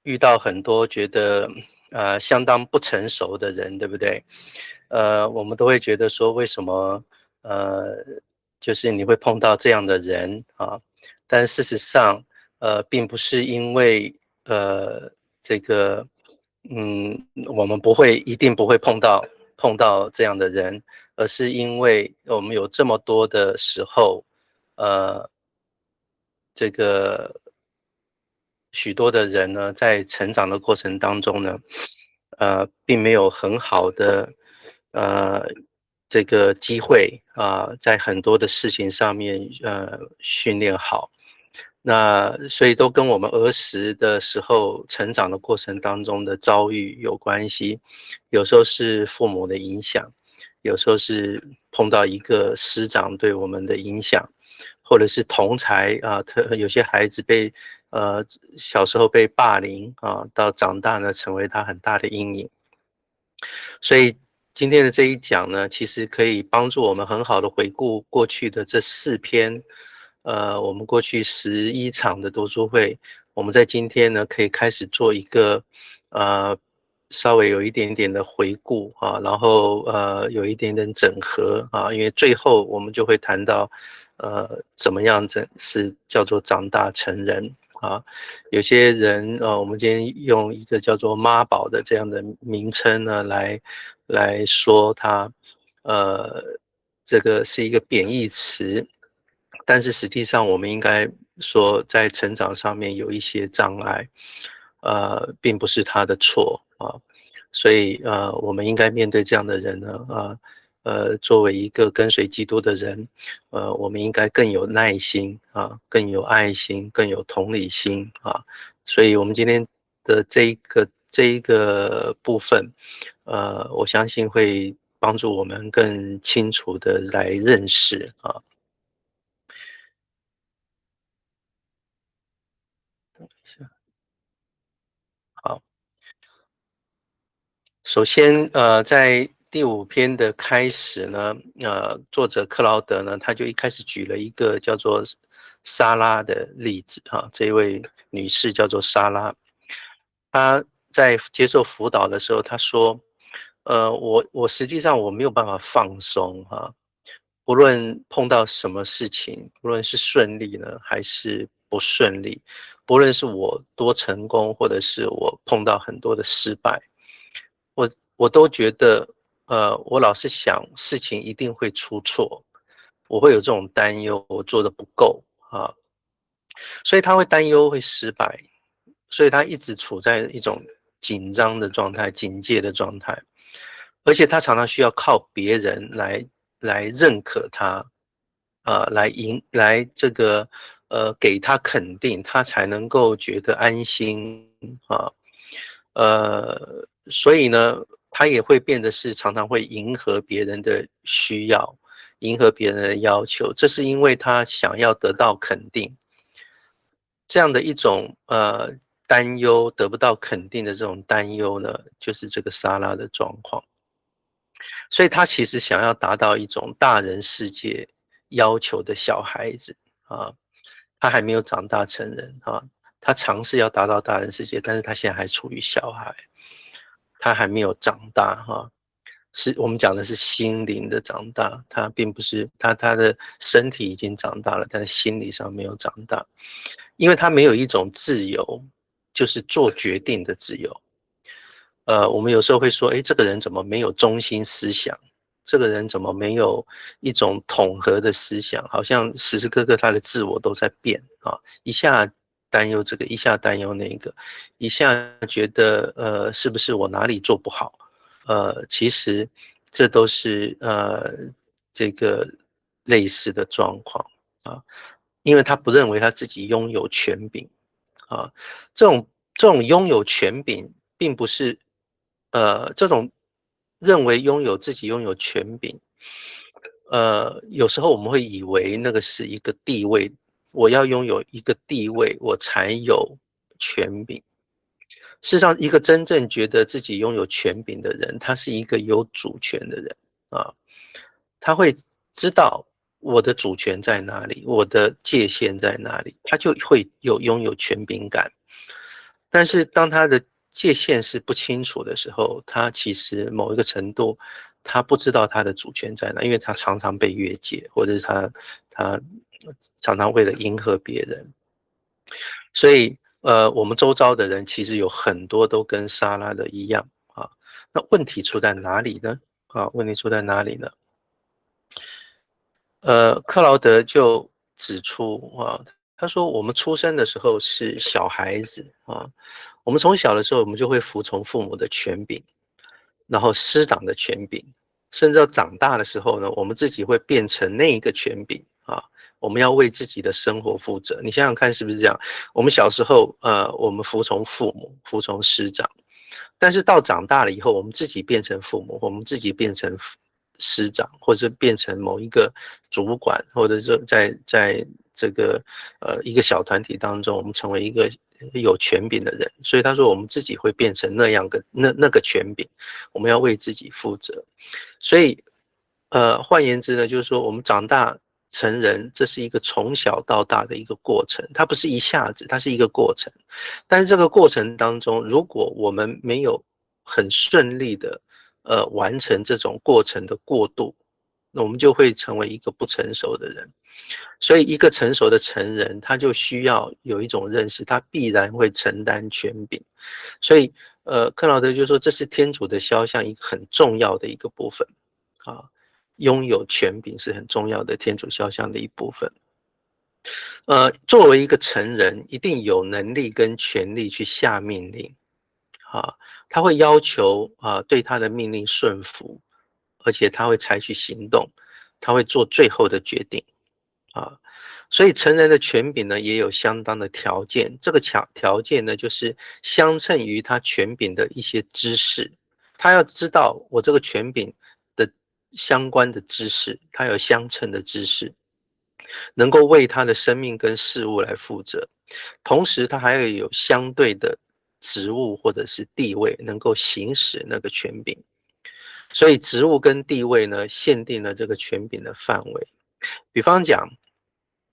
遇到很多觉得相当不成熟的人，对不对？我们都会觉得说，为什么呃，就是你会碰到这样的人啊？但事实上，并不是因为这个我们一定不会碰到这样的人，而是因为我们有这么多的时候，呃，这个许多的人呢，在成长的过程当中呢，并没有很好的呃这个机会在很多的事情上面训练好。那所以都跟我们儿时的时候成长的过程当中的遭遇有关系，有时候是父母的影响，有时候是碰到一个师长对我们的影响，或者是同才有些孩子呃小时候被霸凌到长大呢成为他很大的阴影。所以今天的这一讲呢，其实可以帮助我们很好的回顾过去的这4篇，我们过去11场的读书会，我们在今天呢可以开始做一个稍微有一点点的回顾然后有一点点整合因为最后我们就会谈到怎么样是叫做长大成人。有些人我们今天用一个叫做妈宝的这样的名称呢，来说他，这个是一个贬义词，但是实际上我们应该说，在成长上面有一些障碍，并不是他的错所以我们应该面对这样的人呢，作为一个跟随基督的人，我们应该更有耐心更有爱心，更有同理心所以我们今天的这一个部分，我相信会帮助我们更清楚的来认识好，首先在第5篇的开始呢，作者克劳德呢，他就一开始举了一个叫做莎拉的例子这一位女士叫做莎拉，她在接受辅导的时候，她说，我实际上我没有办法放松不论碰到什么事情，不论是顺利呢还是不顺利，不论是我多成功，或者是我碰到很多的失败，我都觉得，我老是想事情一定会出错，我会有这种担忧，我做的不够所以他会担忧会失败，所以他一直处在一种紧张的状态、警戒的状态，而且他常常需要靠别人来认可他，来这个给他肯定，他才能够觉得安心啊，所以呢，他也会变得是常常会迎合别人的需要，迎合别人的要求，这是因为他想要得到肯定。这样的一种担忧得不到肯定的这种担忧呢，就是这个莎拉的状况。所以他其实想要达到一种大人世界要求的小孩子他还没有长大成人他尝试要达到大人世界，但是他现在还处于小孩，他还没有长大是我们讲的是心灵的长大，他并不是他的身体已经长大了，但是心理上没有长大，因为他没有一种自由，就是做决定的自由。我们有时候会说，这个人怎么没有中心思想？这个人怎么没有一种统合的思想？好像时时刻刻他的自我都在变一下担忧这个，一下担忧那个，一下觉得是不是我哪里做不好？其实这都是这个类似的状况因为他不认为他自己拥有权柄啊，这种拥有权柄，并不是这种认为自己拥有权柄，有时候我们会以为那个是一个地位，我要拥有一个地位，我才有权柄。事实上，一个真正觉得自己拥有权柄的人，他是一个有主权的人他会知道我的主权在哪里，我的界限在哪里，他就会拥有权柄感。但是当他的界限是不清楚的时候，他其实某一个程度，他不知道他的主权在哪，因为他常常被越界，或者是他常常为了迎合别人，所以我们周遭的人其实有很多都跟莎拉的一样啊。那问题出在哪里呢？问题出在哪里呢？克劳德就指出他说我们出生的时候是小孩子我们从小的时候我们就会服从父母的权柄，然后师长的权柄，甚至到长大的时候呢，我们自己会变成那一个权柄我们要为自己的生活负责。你想想看是不是这样？我们小时候我们服从父母，服从师长，但是到长大了以后，我们自己变成父母，我们自己变成师长，或者变成某一个主管，或者是在这个一个小团体当中，我们成为一个有权柄的人。所以他说，我们自己会变成那样的那个权柄，我们要为自己负责。所以换言之呢，就是说我们长大成人，这是一个从小到大的一个过程，它不是一下子，它是一个过程。但是这个过程当中，如果我们没有很顺利的完成这种过程的过渡，那我们就会成为一个不成熟的人。所以一个成熟的成人，他就需要有一种认识，他必然会承担权柄。所以克劳德就说，这是天主的肖像一个很重要的一个部分拥有权柄是很重要的天主肖像的一部分。作为一个成人，一定有能力跟权力去下命令他会要求对他的命令顺服，而且他会采取行动，他会做最后的决定所以成人的权柄呢，也有相当的条件。这个条件呢，就是相称于他权柄的一些知识。他要知道我这个权柄的相关的知识，他有相称的知识，能够为他的生命跟事物来负责。同时，他还要有相对的职务或者是地位，能够行使那个权柄。所以，职务跟地位呢，限定了这个权柄的范围。比方讲，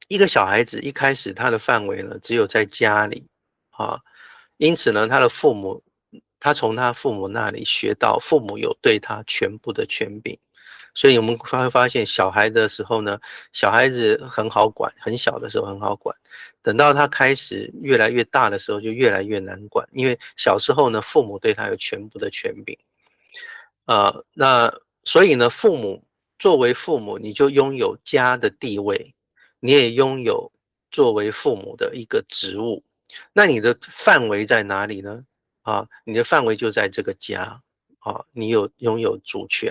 一个小孩子一开始他的范围呢，只有在家里因此呢，他从他父母那里学到父母有对他全部的权柄。所以我们会发现，小孩的时候呢，小孩子很好管，很小的时候很好管，等到他开始越来越大的时候，就越来越难管，因为小时候呢，父母对他有全部的权柄那所以呢，作为父母，你就拥有家的地位，你也拥有作为父母的一个职务。那你的范围在哪里呢？你的范围就在这个家你拥有主权，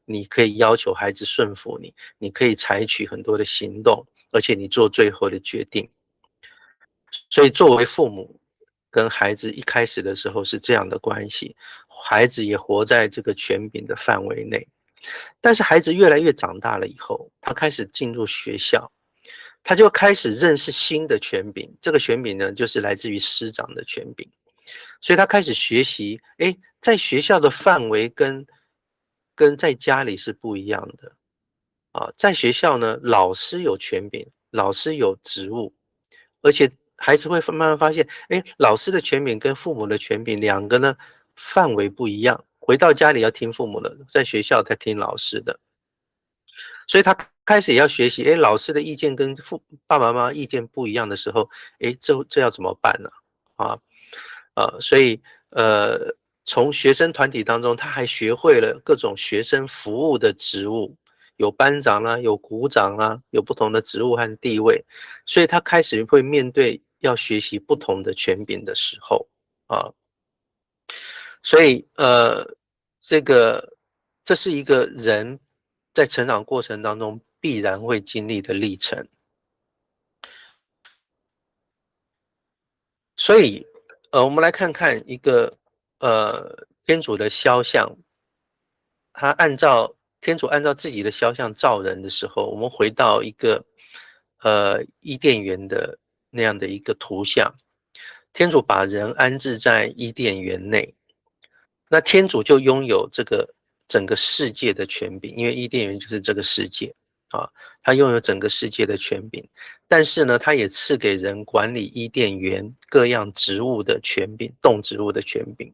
你可以要求孩子顺服你，你可以采取很多的行动，而且你做最后的决定。所以作为父母跟孩子一开始的时候是这样的关系，孩子也活在这个权柄的范围内。但是孩子越来越长大了以后，他开始进入学校，他就开始认识新的权柄。这个权柄呢，就是来自于师长的权柄。所以他开始学习，在学校的范围跟在家里是不一样的在学校呢，老师有权柄，老师有职务，而且孩子会慢慢发现，老师的权柄跟父母的权柄两个呢范围不一样。回到家里要听父母的，在学校才听老师的。所以他开始也要学习，老师的意见跟爸爸妈妈意见不一样的时候，这要怎么办呢？所以从学生团体当中，他还学会了各种学生服务的职务，有班长啦，有股长啦，有不同的职务和地位，所以他开始会面对要学习不同的权柄的时候所以这是一个人在成长过程当中必然会经历的历程。所以我们来看看一个天主的肖像，天主按照自己的肖像造人的时候，我们回到一个伊甸园的那样的一个图像，天主把人安置在伊甸园内，那天主就拥有这个整个世界的权柄，因为伊甸园就是这个世界。啊，他拥有整个世界的权柄，但是呢，他也赐给人管理伊甸园各样植物的权柄，动植物的权柄。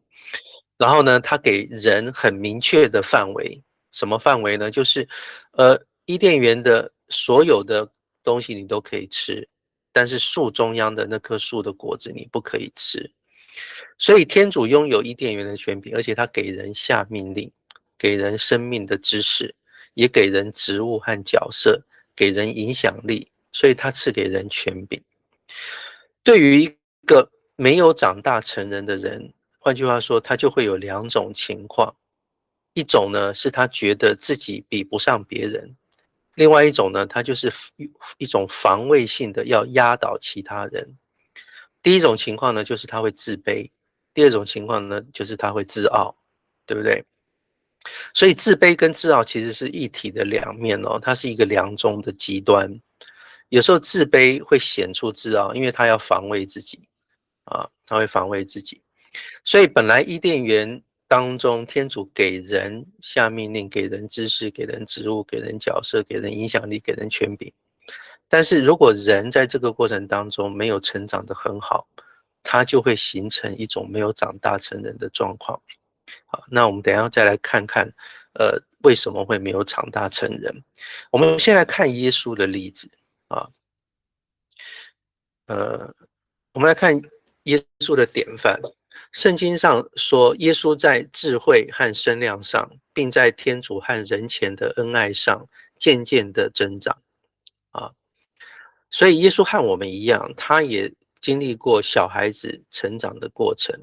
然后呢，他给人很明确的范围，什么范围呢？就是伊甸园的所有的东西你都可以吃，但是树中央的那棵树的果子你不可以吃。所以天主拥有伊甸园的权柄，而且他给人下命令，给人生命的知识，也给人职务和角色，给人影响力，所以他赐给人权柄。对于一个没有长大成人的人，换句话说，他就会有两种情况，一种呢是他觉得自己比不上别人，另外一种呢，他就是一种防卫性的要压倒其他人。第一种情况呢，就是他会自卑；第二种情况呢，就是他会自傲，对不对？所以自卑跟自傲其实是一体的两面哦，它是一个两种的极端。有时候自卑会显出自傲，因为他要防卫自己啊，他会防卫自己。所以本来伊甸园当中，天主给人下命令，给人知识，给人职务，给人角色，给人影响力，给人权柄。但是如果人在这个过程当中没有成长得很好，他就会形成一种没有长大成人的状况。好，那我们等一下再来看看，为什么会没有长大成人？我们先来看耶稣的例子啊，我们来看耶稣的典范。圣经上说，耶稣在智慧和身量上，并在天主和人前的恩爱上，渐渐的增长啊。所以耶稣和我们一样，他也经历过小孩子成长的过程，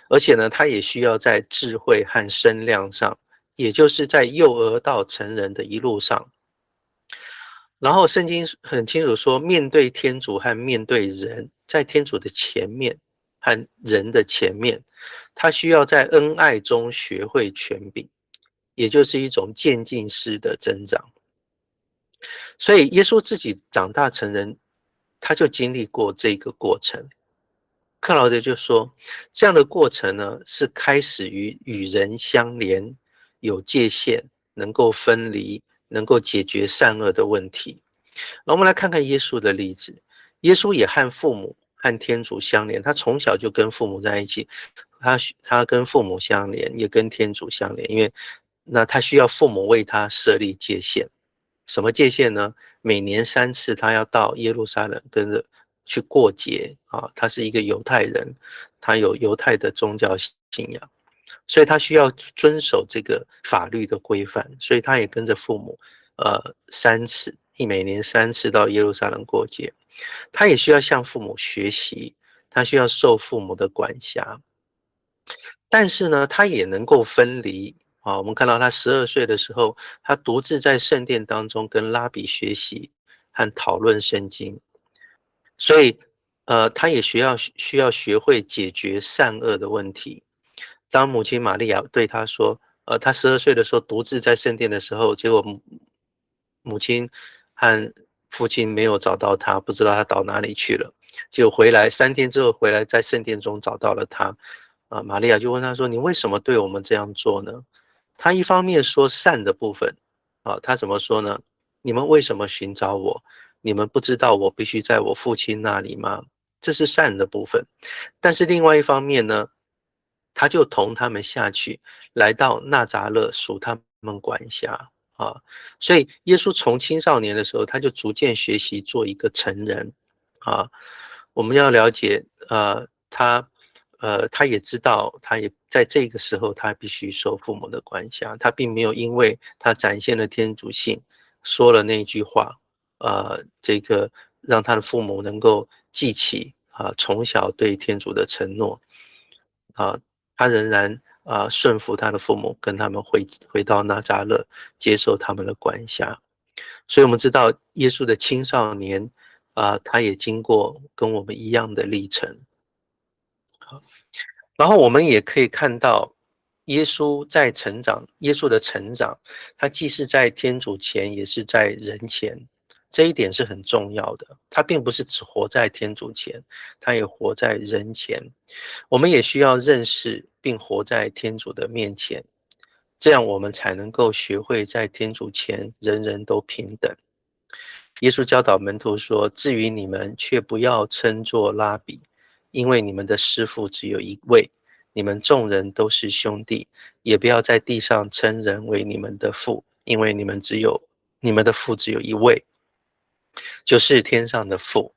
而且呢，他也需要在智慧和身量上，也就是在幼儿到成人的一路上。然后圣经很清楚说，面对天主和面对人，在天主的前面和人的前面，他需要在恩爱中学会权柄，也就是一种渐进式的增长。所以耶稣自己长大成人，他就经历过这个过程。克劳德就说，这样的过程呢，是开始于与人相连，有界限，能够分离，能够解决善恶的问题。那我们来看看耶稣的例子。耶稣也和父母和天主相连，他从小就跟父母在一起，他跟父母相连，也跟天主相连，因为那他需要父母为他设立界限。什么界限呢？每年3次，他要到耶路撒冷跟着去过节啊。他是一个犹太人，他有犹太的宗教信仰，所以他需要遵守这个法律的规范，所以他也跟着父母，3次，每年3次到耶路撒冷过节。他也需要向父母学习，他需要受父母的管辖。但是呢，他也能够分离啊。我们看到他12岁的时候，他独自在圣殿当中跟拉比学习和讨论圣经，所以他也需要学会解决善恶的问题。当母亲玛利亚对他说，他12岁的时候独自在圣殿的时候，结果母亲和父亲没有找到他，不知道他到哪里去了。结果回来3天之后回来，在圣殿中找到了他。玛利亚就问他说：“你为什么对我们这样做呢？”他一方面说善的部分，他怎么说呢？你们为什么寻找我？你们不知道我必须在我父亲那里吗？这是善的部分。但是另外一方面呢，他就同他们下去，来到纳匝勒，属他们管辖啊。所以耶稣从青少年的时候，他就逐渐学习做一个成人啊。我们要了解，他也知道，他也在这个时候，他必须受父母的管辖。他并没有因为他展现了天主性，说了那句话，这个让他的父母能够记起从小对天主的承诺啊，他仍然顺服他的父母，跟他们回到纳匝勒，接受他们的管辖。所以我们知道耶稣的青少年他也经过跟我们一样的历程。然后我们也可以看到耶稣在成长，耶稣的成长，他既是在天主前，也是在人前，这一点是很重要的。他并不是只活在天主前，他也活在人前。我们也需要认识并活在天主的面前，这样我们才能够学会在天主前人人都平等。耶稣教导门徒说：至于你们，却不要称作拉比，因为你们的师父只有一位，你们众人都是兄弟。也不要在地上称人为你们的父，因为你们的父只有一位，就是天上的父。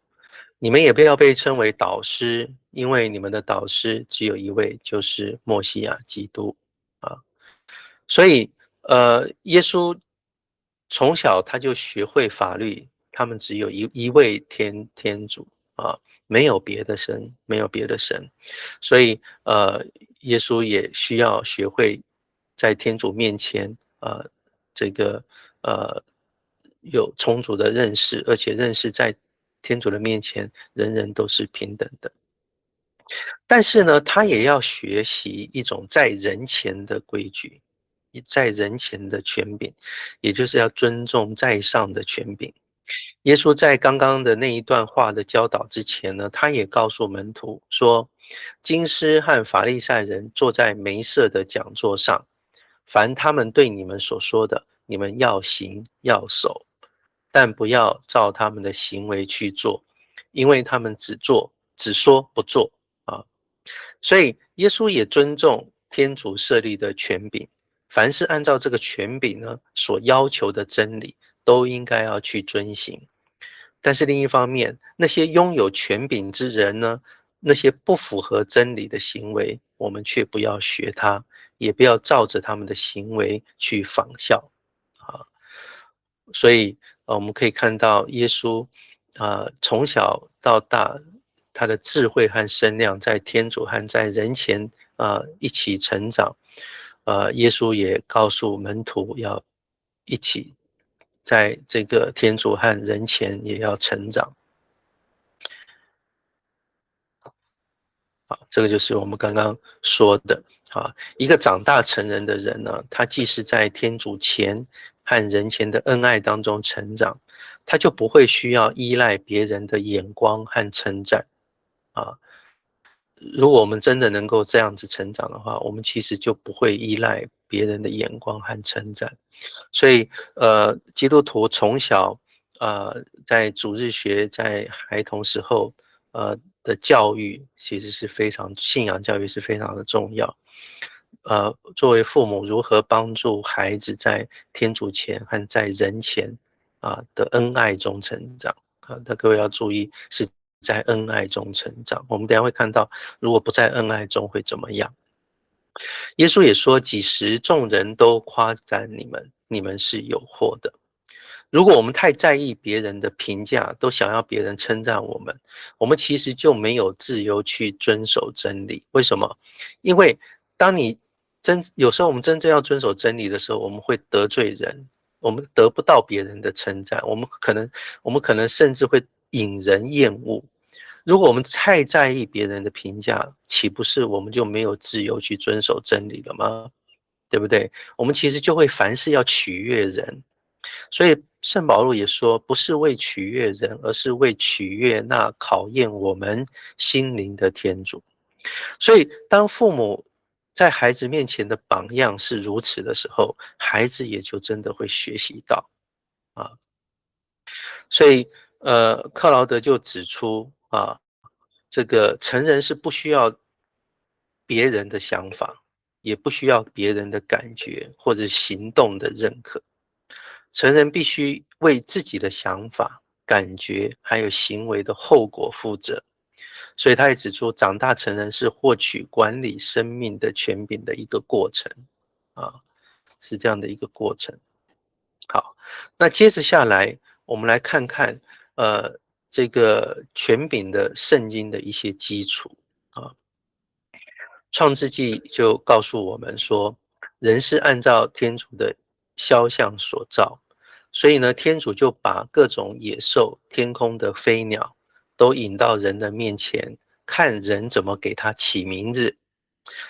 你们也不要被称为导师，因为你们的导师只有一位，就是默西亚基督啊。所以，耶稣从小他就学会法律，他们只有一位天主啊，没有别的神，没有别的神。所以，耶稣也需要学会在天主面前，这个呃有充足的认识，而且认识在天主的面前，人人都是平等的。但是呢，他也要学习一种在人前的规矩，在人前的权柄，也就是要尊重在上的权柄。耶稣在刚刚的那一段话的教导之前呢，他也告诉门徒说，经师和法利赛人坐在梅瑟的讲座上，凡他们对你们所说的，你们要行要守，但不要照他们的行为去做，因为他们只说不做啊。所以耶稣也尊重天主设立的权柄，凡是按照这个权柄呢所要求的真理，都应该要去遵行。但是另一方面，那些拥有权柄之人呢，那些不符合真理的行为，我们却不要学他，也不要照着他们的行为去仿效啊。所以，我们可以看到耶稣从小到大，他的智慧和身量在天主和在人前一起成长。耶稣也告诉门徒要一起在这个天主和人前也要成长。这个就是我们刚刚说的一个长大成人的人呢，他既是在天主前和人前的恩爱当中成长，他就不会需要依赖别人的眼光和称赞啊。如果我们真的能够这样子成长的话，我们其实就不会依赖别人的眼光和称赞。所以，基督徒从小，在主日学，在孩童时候，的教育其实是非常，信仰教育是非常的重要。作为父母，如何帮助孩子在天主前和在人前的恩爱中成长那各位要注意，是在恩爱中成长。我们等一下会看到，如果不在恩爱中会怎么样。耶稣也说：几时众人都夸赞你们，你们是有祸的。如果我们太在意别人的评价，都想要别人称赞我们，我们其实就没有自由去遵守真理。为什么？因为当你有时候我们真正要遵守真理的时候，我们会得罪人，我们得不到别人的称赞，我们可能甚至会引人厌恶。如果我们太在意别人的评价，岂不是我们就没有自由去遵守真理了吗？对不对？我们其实就会凡事要取悦人。所以圣保禄也说，不是为取悦人，而是为取悦那考验我们心灵的天主。所以当父母在孩子面前的榜样是如此的时候，孩子也就真的会学习到啊。所以克劳德就指出这个成人是不需要别人的想法，也不需要别人的感觉或者行动的认可。成人必须为自己的想法、感觉还有行为的后果负责。所以他也指出，长大成人是获取管理生命的权柄的一个过程啊，是这样的一个过程。好，那接着下来，我们来看看这个权柄的圣经的一些基础啊。创世纪就告诉我们说，人是按照天主的肖像所造，所以呢，天主就把各种野兽、天空的飞鸟都引到人的面前，看人怎么给它起名字。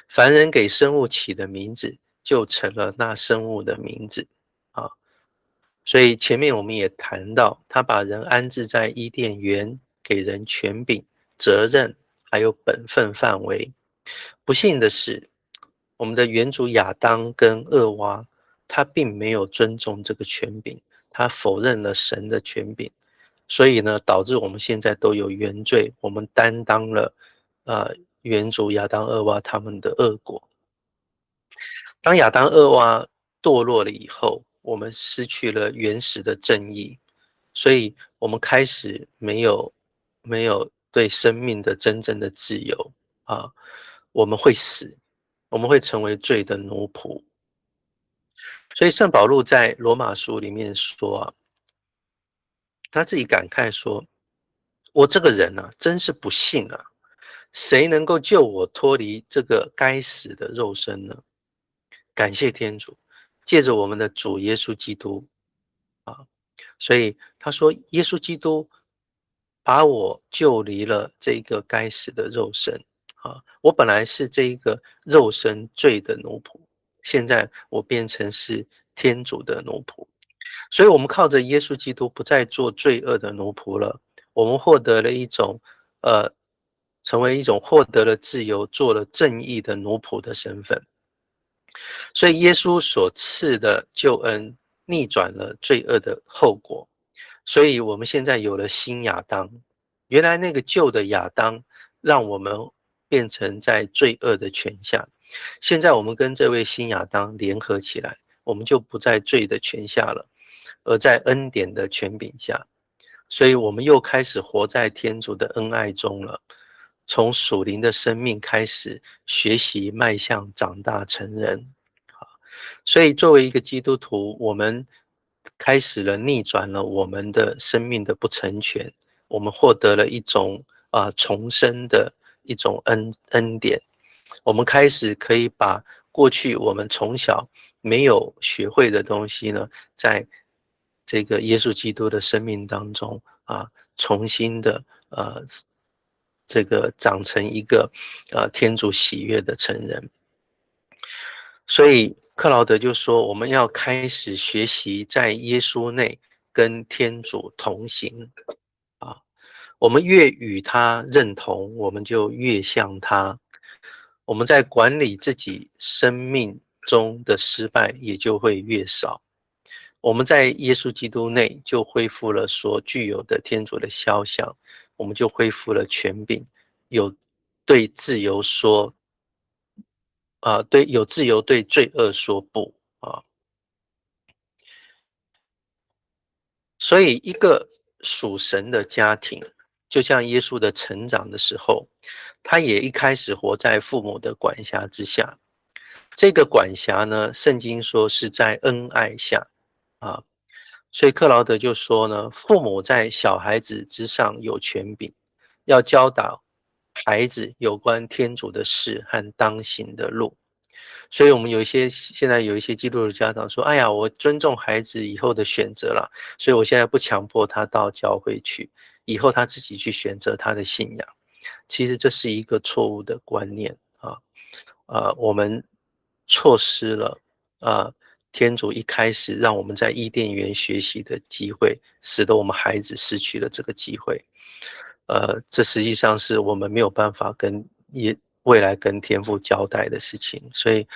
凡人给生物起的名字，就成了那生物的名字啊。所以前面我们也谈到，他把人安置在伊甸园，给人权柄、责任还有本分范围。不幸的是，我们的原主亚当跟厄娃，他并没有尊重这个权柄，他否认了神的权柄，所以呢，导致我们现在都有原罪，我们担当了原主亚当、厄娃他们的恶果。当亚当、厄娃堕落了以后，我们失去了原始的正义，所以我们开始没有对生命的真正的自由啊，我们会死，我们会成为罪的奴仆。所以圣保禄在罗马书里面说啊，他自己感慨说：“我这个人啊，真是不幸啊！谁能够救我脱离这个该死的肉身呢？”感谢天主，借着我们的主耶稣基督啊，所以他说，耶稣基督把我救离了这个该死的肉身啊！我本来是这一个肉身罪的奴仆，现在我变成是天主的奴仆。所以我们靠着耶稣基督不再做罪恶的奴仆了，我们获得了一种成为一种获得了自由，做了正义的奴仆的身份。所以耶稣所赐的救恩逆转了罪恶的后果，所以我们现在有了新亚当。原来那个旧的亚当让我们变成在罪恶的权下，现在我们跟这位新亚当联合起来，我们就不在罪的权下了，而在恩典的权柄下。所以我们又开始活在天主的恩爱中了，从属灵的生命开始学习迈向长大成人。所以作为一个基督徒，我们开始了逆转了我们的生命的不成全，我们获得了一种重生的一种恩典，我们开始可以把过去我们从小没有学会的东西呢，在这个耶稣基督的生命当中重新的这个长成一个天主喜悦的成人。所以克劳德就说，我们要开始学习在耶稣内跟天主同行啊。我们越与他认同，我们就越像他。我们在管理自己生命中的失败也就会越少。我们在耶稣基督内就恢复了所具有的天主的肖像，我们就恢复了权柄，有对自由说对，有自由对罪恶说不啊。所以一个属神的家庭，就像耶稣的成长的时候，他也一开始活在父母的管辖之下。这个管辖呢，圣经说是在恩爱下啊。所以克劳德就说呢，父母在小孩子之上有权柄，要教导孩子有关天主的事和当行的路。所以我们现在有一些基督的家长说，哎呀，我尊重孩子以后的选择了，所以我现在不强迫他到教会去，以后他自己去选择他的信仰。其实这是一个错误的观念我们错失了天主一开始让我们在伊甸园学习的机会，使得我们孩子失去了这个机会。这实际上是我们没有办法未来跟天父交代的事情。所以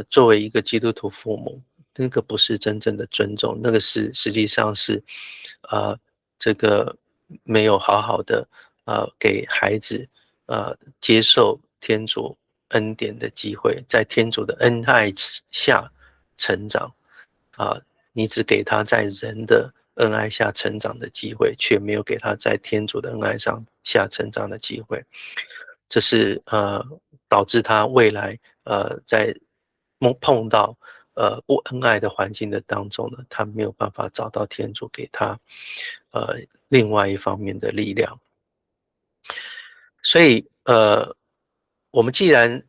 作为一个基督徒父母，那个不是真正的尊重，那个实际上是这个没有好好的给孩子接受天主恩典的机会，在天主的恩爱下成长你只给他在人的恩爱下成长的机会，却没有给他在天主的恩爱下成长的机会。这是导致他未来在碰到不恩爱的环境的当中呢，他没有办法找到天主给他另外一方面的力量。所以我们既然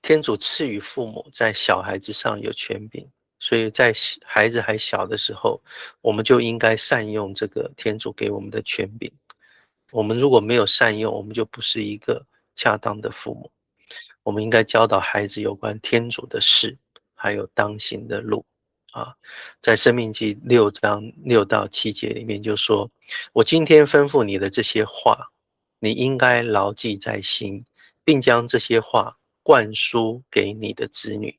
天主赐予父母在小孩子上有权柄，所以在孩子还小的时候，我们就应该善用这个天主给我们的权柄。我们如果没有善用，我们就不是一个恰当的父母。我们应该教导孩子有关天主的事，还有当行的路在申命记6章6到7节里面就说，我今天吩咐你的这些话，你应该牢记在心，并将这些话灌输给你的子女，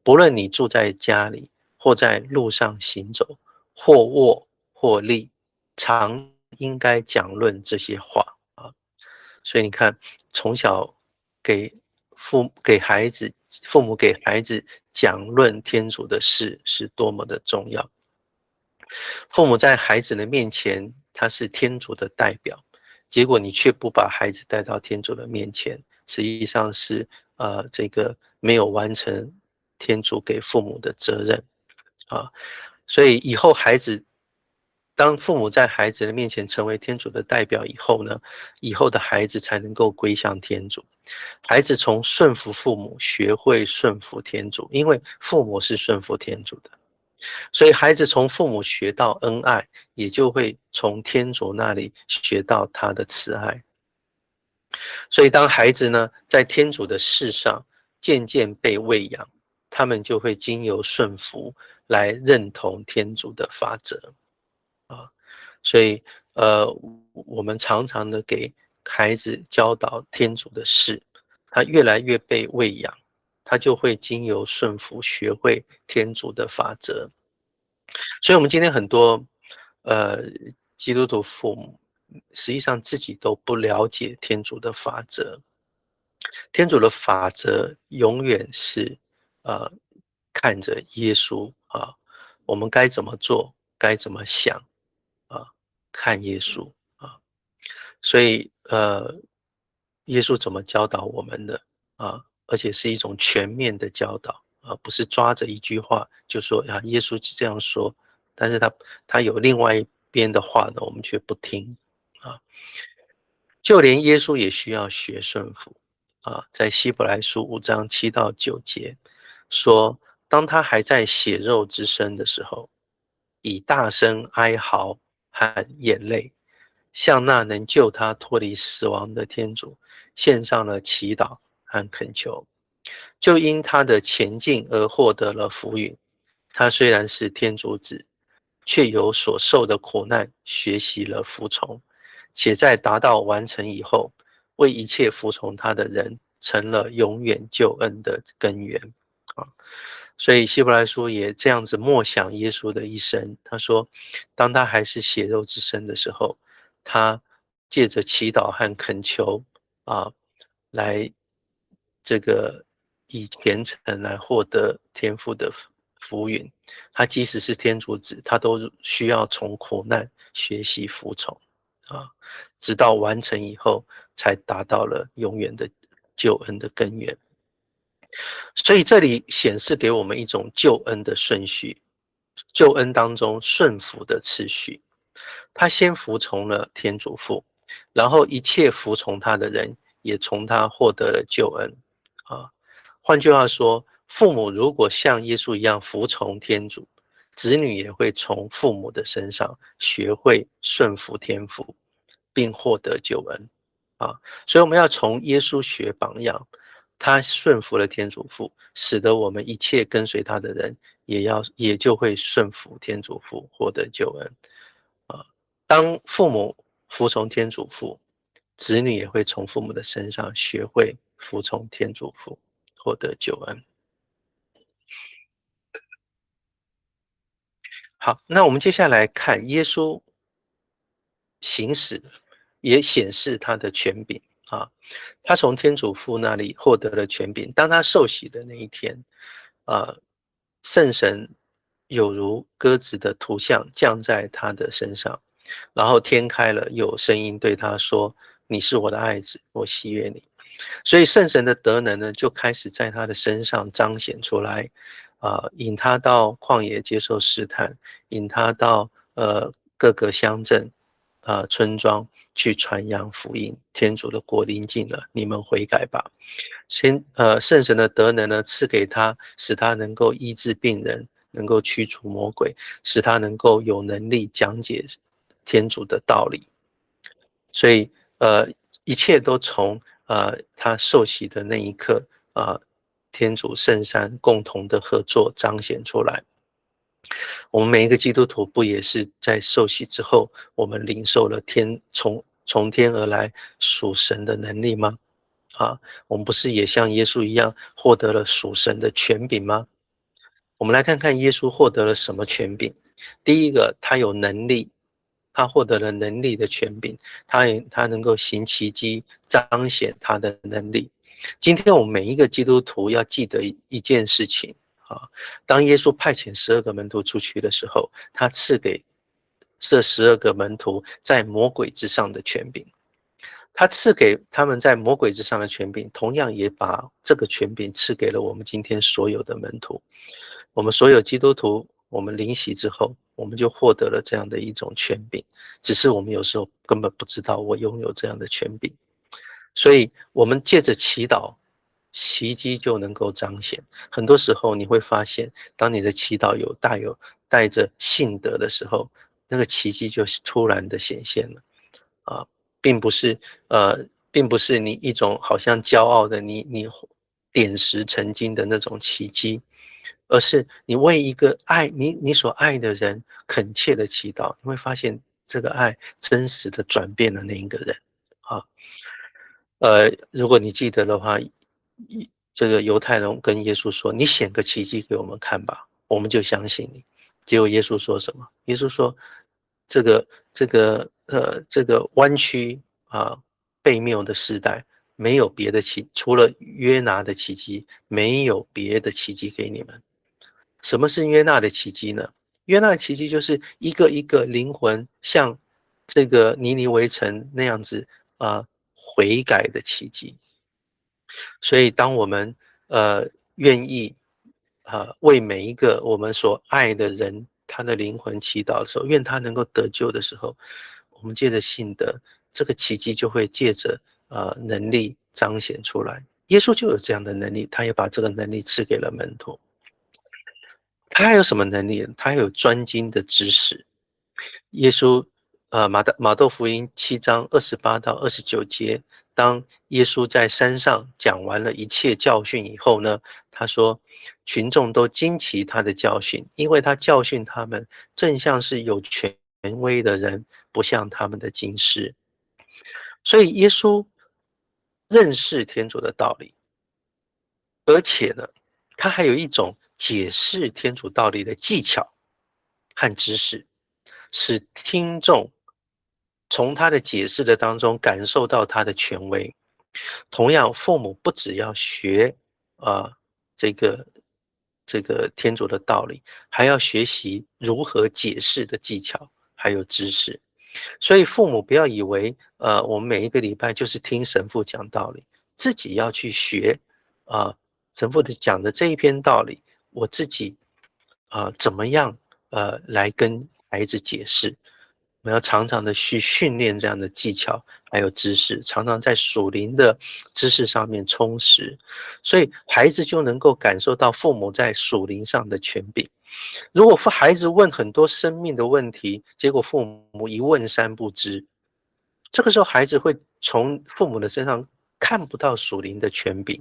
不论你住在家里，或在路上行走，或卧或立，常应该讲论这些话啊。所以你看，从小给给孩子，父母给孩子讲论天主的事是多么的重要。父母在孩子的面前，他是天主的代表，结果你却不把孩子带到天主的面前，实际上是这个没有完成天主给父母的责任啊。所以以后孩子当父母在孩子的面前成为天主的代表以后呢，以后的孩子才能够归向天主。孩子从顺服父母学会顺服天主，因为父母是顺服天主的。所以孩子从父母学到恩爱，也就会从天主那里学到他的慈爱。所以当孩子呢，在天主的事上渐渐被喂养，他们就会经由顺服来认同天主的法则啊。所以我们常常的给孩子教导天主的事，他越来越被喂养，他就会经由顺服学会天主的法则。所以，我们今天很多呃基督徒父母，实际上自己都不了解天主的法则。天主的法则永远是呃看着耶稣啊，我们该怎么做，该怎么想啊，看耶稣啊。所以耶稣怎么教导我们的啊？而且是一种全面的教导啊，不是抓着一句话就说啊，耶稣是这样说，但是他有另外一边的话呢，我们却不听啊。就连耶稣也需要学顺服啊，在希伯来书5章7到9节说，当他还在血肉之身的时候，以大声哀嚎和眼泪，向那能救他脱离死亡的天主献上了祈祷和恳求，就因他的前进而获得了福允。他虽然是天主子，却有所受的苦难学习了服从，且在达到完成以后，为一切服从他的人成了永远救恩的根源啊。所以希伯来书也这样子默想耶稣的一生。他说，当他还是血肉之身的时候，他借着祈祷和恳求啊，来这个以虔诚来获得天父的福允。他即使是天主子，他都需要从苦难学习服从啊，直到完成以后，才达到了永远的救恩的根源。所以这里显示给我们一种救恩的顺序，救恩当中顺服的次序。他先服从了天主父，然后一切服从他的人也从他获得了救恩啊。换句话说，父母如果像耶稣一样服从天主，子女也会从父母的身上学会顺服天父，并获得救恩啊。所以我们要从耶稣学榜样，他顺服了天主父，使得我们一切跟随他的人也就会顺服天主父，获得救恩啊。当父母服从天主父，子女也会从父母的身上学会服从天主父，获得救恩。好，那我们接下来看耶稣行使，也显示他的权柄啊。他从天主父那里获得了权柄。当他受洗的那一天，啊，圣神有如鸽子的图像降在他的身上，然后天开了，有声音对他说：“你是我的爱子，我喜悦你。”所以圣神的德能呢，就开始在他的身上彰显出来，引他到旷野接受试探，引他到各个乡镇、村庄去传扬福音。天主的国临近了，你们悔改吧。圣神的德能呢，赐给他，使他能够医治病人，能够驱除魔鬼，使他能够有能力讲解天主的道理。所以一切都从他受洗的那一刻天主圣山共同的合作彰显出来。我们每一个基督徒不也是在受洗之后，我们领受了从天而来属神的能力吗？我们不是也像耶稣一样获得了属神的权柄吗？我们来看看耶稣获得了什么权柄。第一个，他有能力，他获得了能力的权柄，他能够行奇迹，彰显他的能力。今天我们每一个基督徒要记得一件事情啊，当耶稣派遣12个门徒出去的时候，他赐给这12个门徒在魔鬼之上的权柄。他赐给他们在魔鬼之上的权柄，同样也把这个权柄赐给了我们今天所有的门徒。我们所有基督徒，我们领洗之后，我们就获得了这样的一种权柄，只是我们有时候根本不知道我拥有这样的权柄。所以我们借着祈祷，奇迹就能够彰显。很多时候你会发现，当你的祈祷带着信德的时候，那个奇迹就突然的显现了啊，并不是并不是你一种好像骄傲的你点石成金的那种奇迹，而是你为一个你所爱的人恳切的祈祷，你会发现这个爱真实的转变了那一个人啊。如果你记得的话，这个犹太人跟耶稣说：“你显个奇迹给我们看吧，我们就相信你。”结果耶稣说什么？耶稣说：这个弯曲悖谬的时代，没有别的除了约拿的奇迹，没有别的奇迹给你们。”什么是约纳的奇迹呢？约纳的奇迹就是一个一个灵魂像这个尼尼微城那样子悔改的奇迹。所以当我们愿意为每一个我们所爱的人他的灵魂祈祷的时候，愿他能够得救的时候，我们借着信德，这个奇迹就会借着能力彰显出来。耶稣就有这样的能力，他也把这个能力赐给了门徒。他还有什么能力？他还有专精的知识。耶稣，马窦福音7章28到29节，当耶稣在山上讲完了一切教训以后呢，他说，群众都惊奇他的教训，因为他教训他们，正像是有权威的人，不像他们的经师。所以耶稣认识天主的道理，而且呢，他还有一种解释天主道理的技巧和知识，使听众从他的解释的当中感受到他的权威。同样，父母不只要学这个天主的道理，还要学习如何解释的技巧，还有知识。所以父母不要以为我们每一个礼拜就是听神父讲道理，自己要去学神父讲的这一篇道理，我自己怎么样来跟孩子解释。我们要常常的去训练这样的技巧，还有知识，常常在属灵的知识上面充实，所以孩子就能够感受到父母在属灵上的权柄。如果孩子问很多生命的问题，结果父母一问三不知，这个时候孩子会从父母的身上看不到属灵的权柄，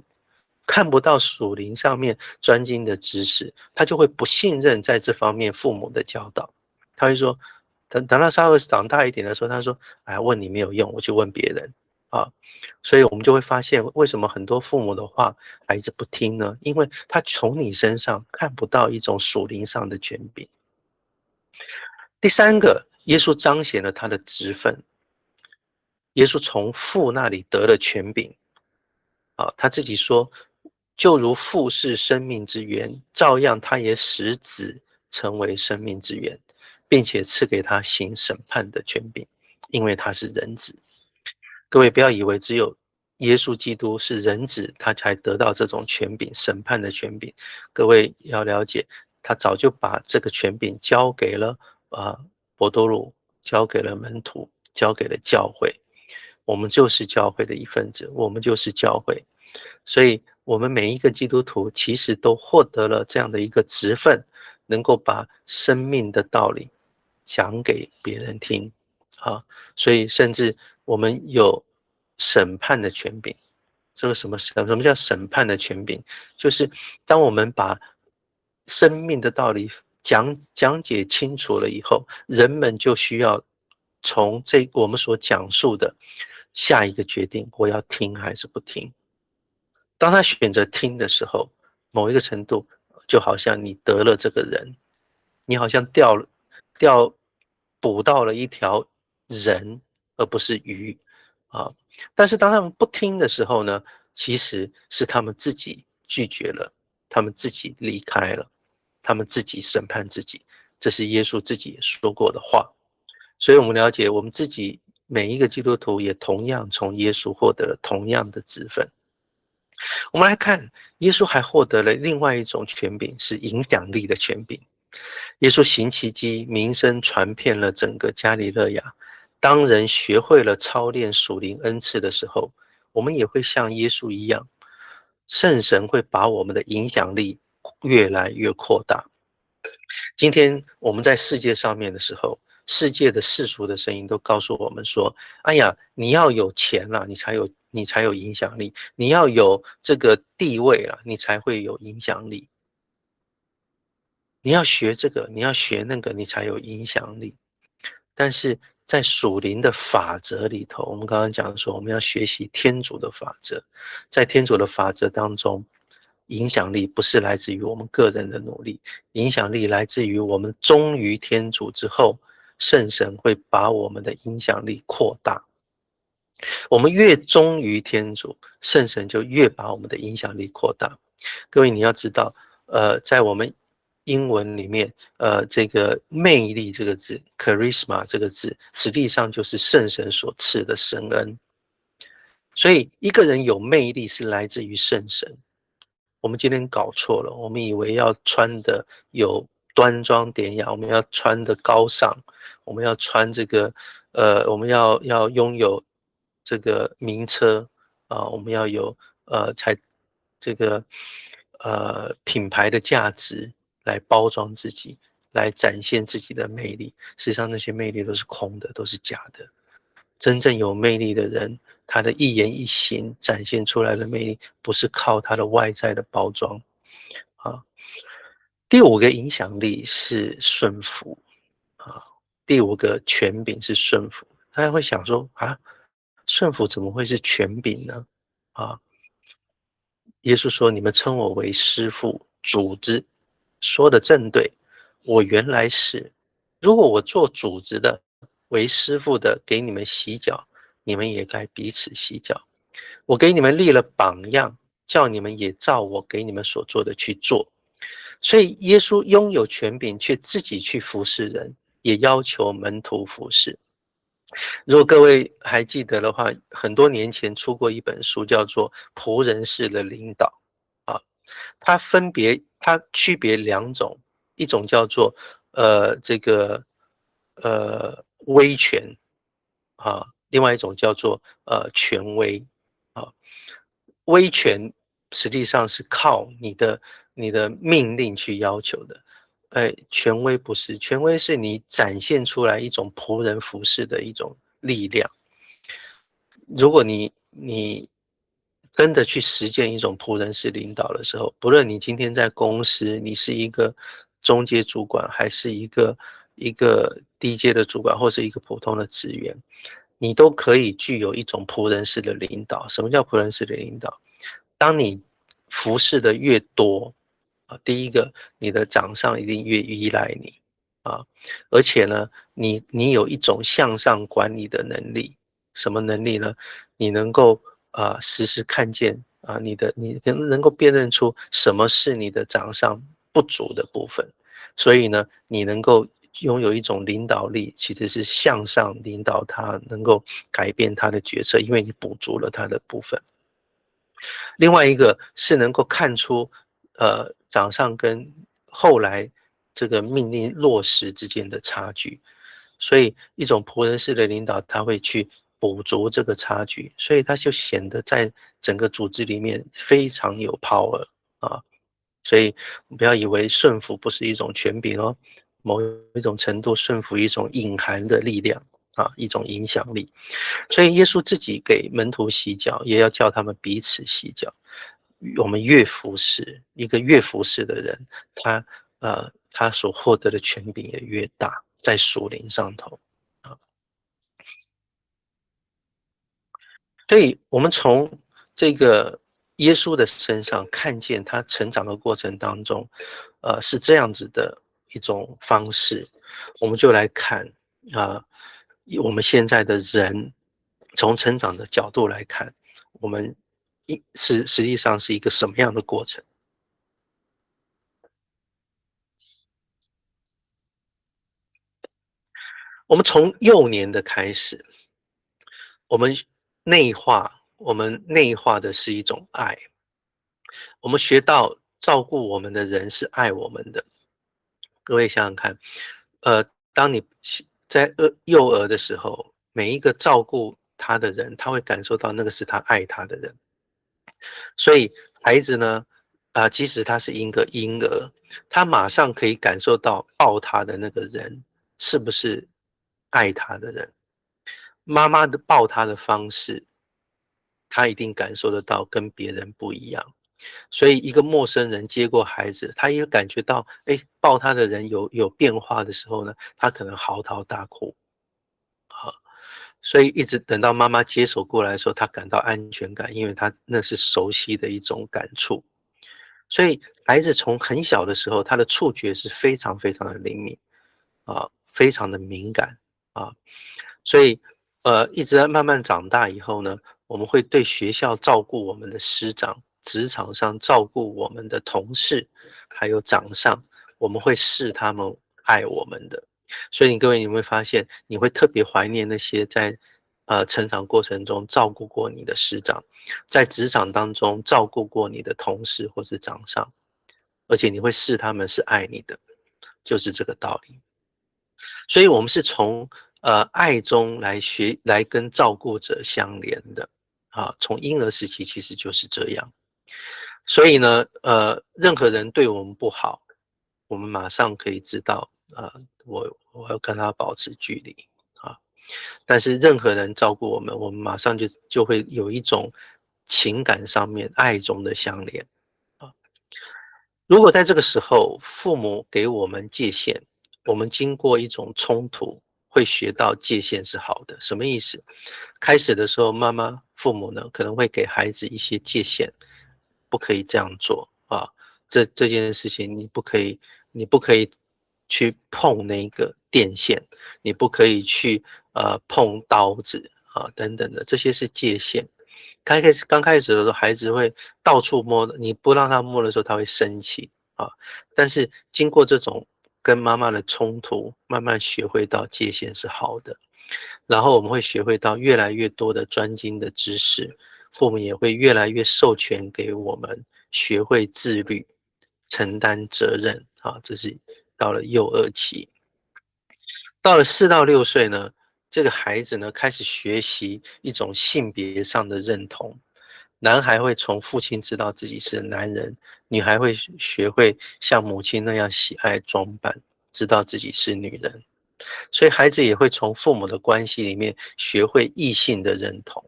看不到属灵上面专精的知识，他就会不信任在这方面父母的教导。他会说，等到稍微长大一点的时候，他说：“哎，问你没有用，我就问别人啊。”所以我们就会发现，为什么很多父母的话孩子不听呢？因为他从你身上看不到一种属灵上的权柄。第三个，耶稣彰显了他的职分。耶稣从父那里得了权柄他自己说，就如父是生命之源，照样他也使子成为生命之源，并且赐给他行审判的权柄，因为他是人子。各位不要以为只有耶稣基督是人子，他才得到这种权柄，审判的权柄。各位要了解，他早就把这个权柄交给了伯多禄，交给了门徒，交给了教会。我们就是教会的一份子，我们就是教会。所以我们每一个基督徒其实都获得了这样的一个职分，能够把生命的道理讲给别人听所以甚至我们有审判的权柄。这个什么叫审判的权柄？就是当我们把生命的道理讲解清楚了以后，人们就需要从我们所讲述的下一个决定，我要听还是不听。当他选择听的时候，某一个程度就好像你得了这个人，你好像捕到了一条人，而不是鱼啊。但是当他们不听的时候呢，其实是他们自己拒绝了，他们自己离开了，他们自己审判自己，这是耶稣自己也说过的话。所以我们了解，我们自己每一个基督徒也同样从耶稣获得了同样的职分。我们来看，耶稣还获得了另外一种权柄，是影响力的权柄。耶稣行奇迹，名声传遍了整个加利肋亚。当人学会了操练属灵恩赐的时候，我们也会像耶稣一样，圣神会把我们的影响力越来越扩大。今天我们在世界上面的时候，世界的世俗的声音都告诉我们说：哎呀，你要有钱了，你才有影响力；你要有这个地位了，你才会有影响力；你要学这个，你要学那个，你才有影响力。但是在属灵的法则里头，我们刚刚讲说，我们要学习天主的法则。在天主的法则当中，影响力不是来自于我们个人的努力，影响力来自于我们忠于天主之后，圣神会把我们的影响力扩大。我们越忠于天主，圣神就越把我们的影响力扩大。各位，你要知道，在我们英文里面，这个魅力这个字 ，charisma 这个字，实际上就是圣神所赐的神恩。所以，一个人有魅力是来自于圣神。我们今天搞错了，我们以为要穿的有端庄典雅，我们要穿的高尚，我们要穿这个，我们要拥有这个名车啊，我们要有才这个品牌的价值来包装自己，来展现自己的魅力。实际上，那些魅力都是空的，都是假的。真正有魅力的人，他的一言一行展现出来的魅力，不是靠他的外在的包装啊。第五个影响力是顺服啊，第五个权柄是顺服。大家会想说啊，顺服怎么会是权柄呢？啊，耶稣说：“你们称我为师父、主子，说的正对。我原来是，如果我做主子的，为师父的，给你们洗脚，你们也该彼此洗脚。我给你们立了榜样，叫你们也照我给你们所做的去做。所以，耶稣拥有权柄，却自己去服侍人，也要求门徒服侍。如果各位还记得的话，很多年前出过一本书，叫做《仆人式的领导》啊。它区别两种，一种叫做这个威权啊，另外一种叫做权威啊。威权实际上是靠你的命令去要求的，权威不是，权威是你展现出来一种仆人服侍的一种力量。如果你真的去实践一种仆人式领导的时候，不论你今天在公司，你是一个中阶主管，还是一个低阶的主管，或是一个普通的职员，你都可以具有一种仆人式的领导。什么叫仆人式的领导？当你服侍的越多啊，第一个，你的长上一定越依赖你啊，而且呢，你有一种向上管理的能力。什么能力呢？你能够时时看见你能够辨认出什么是你的掌上不足的部分，所以呢，你能够拥有一种领导力，其实是向上领导他，能够改变他的决策，因为你补足了他的部分。另外一个是能够看出掌上跟后来这个命令落实之间的差距，所以一种仆人式的领导，他会去补足这个差距，所以他就显得在整个组织里面非常有 power 啊。所以不要以为顺服不是一种权柄哦，某一种程度顺服一种隐含的力量啊，一种影响力。所以耶稣自己给门徒洗脚，也要叫他们彼此洗脚。我们越服侍一个越服侍的人，他所获得的权柄也越大，在属灵上头啊。所以我们从这个耶稣的身上看见他成长的过程当中，是这样子的一种方式。我们就来看啊，我们现在的人从成长的角度来看，我们实际上是一个什么样的过程？我们从幼年的开始，我们内化的是一种爱，我们学到照顾我们的人是爱我们的。各位想想看，当你在幼儿的时候，每一个照顾他的人，他会感受到那个是他爱他的人。所以孩子呢，即使他是一个婴儿，他马上可以感受到抱他的那个人是不是爱他的人。妈妈的抱他的方式，他一定感受得到跟别人不一样。所以一个陌生人接过孩子，他也感觉到，哎，抱他的人有变化的时候呢，他可能嚎啕大哭。所以一直等到妈妈接手过来的时候，他感到安全感，因为他那是熟悉的一种感触。所以孩子从很小的时候，他的触觉是非常非常的灵敏非常的敏感啊。所以一直在慢慢长大以后呢，我们会对学校照顾我们的师长，职场上照顾我们的同事，还有长上，我们会视他们爱我们的。所以各位你会发现，你会特别怀念那些在成长过程中照顾过你的师长，在职场当中照顾过你的同事或是长上，而且你会视他们是爱你的，就是这个道理。所以我们是从爱中来跟照顾者相连的从婴儿时期其实就是这样。所以呢，任何人对我们不好，我们马上可以知道，我要跟他保持距离啊。但是任何人照顾我们，我们马上就会有一种情感上面爱中的相连啊。如果在这个时候，父母给我们界限，我们经过一种冲突，会学到界限是好的。什么意思？开始的时候，父母呢可能会给孩子一些界限，不可以这样做啊。这件事情你不可以去碰那个电线，你不可以去碰刀子等等的，这些是界限。刚开始的时候，孩子会到处摸的，你不让他摸的时候，他会生气但是经过这种跟妈妈的冲突，慢慢学会到界限是好的。然后我们会学会到越来越多的专精的知识，父母也会越来越授权给我们学会自律、承担责任这是到了幼儿期。到了4到6岁呢，这个孩子呢开始学习一种性别上的认同。男孩会从父亲知道自己是男人，女孩会学会像母亲那样喜爱装扮，知道自己是女人。所以孩子也会从父母的关系里面学会异性的认同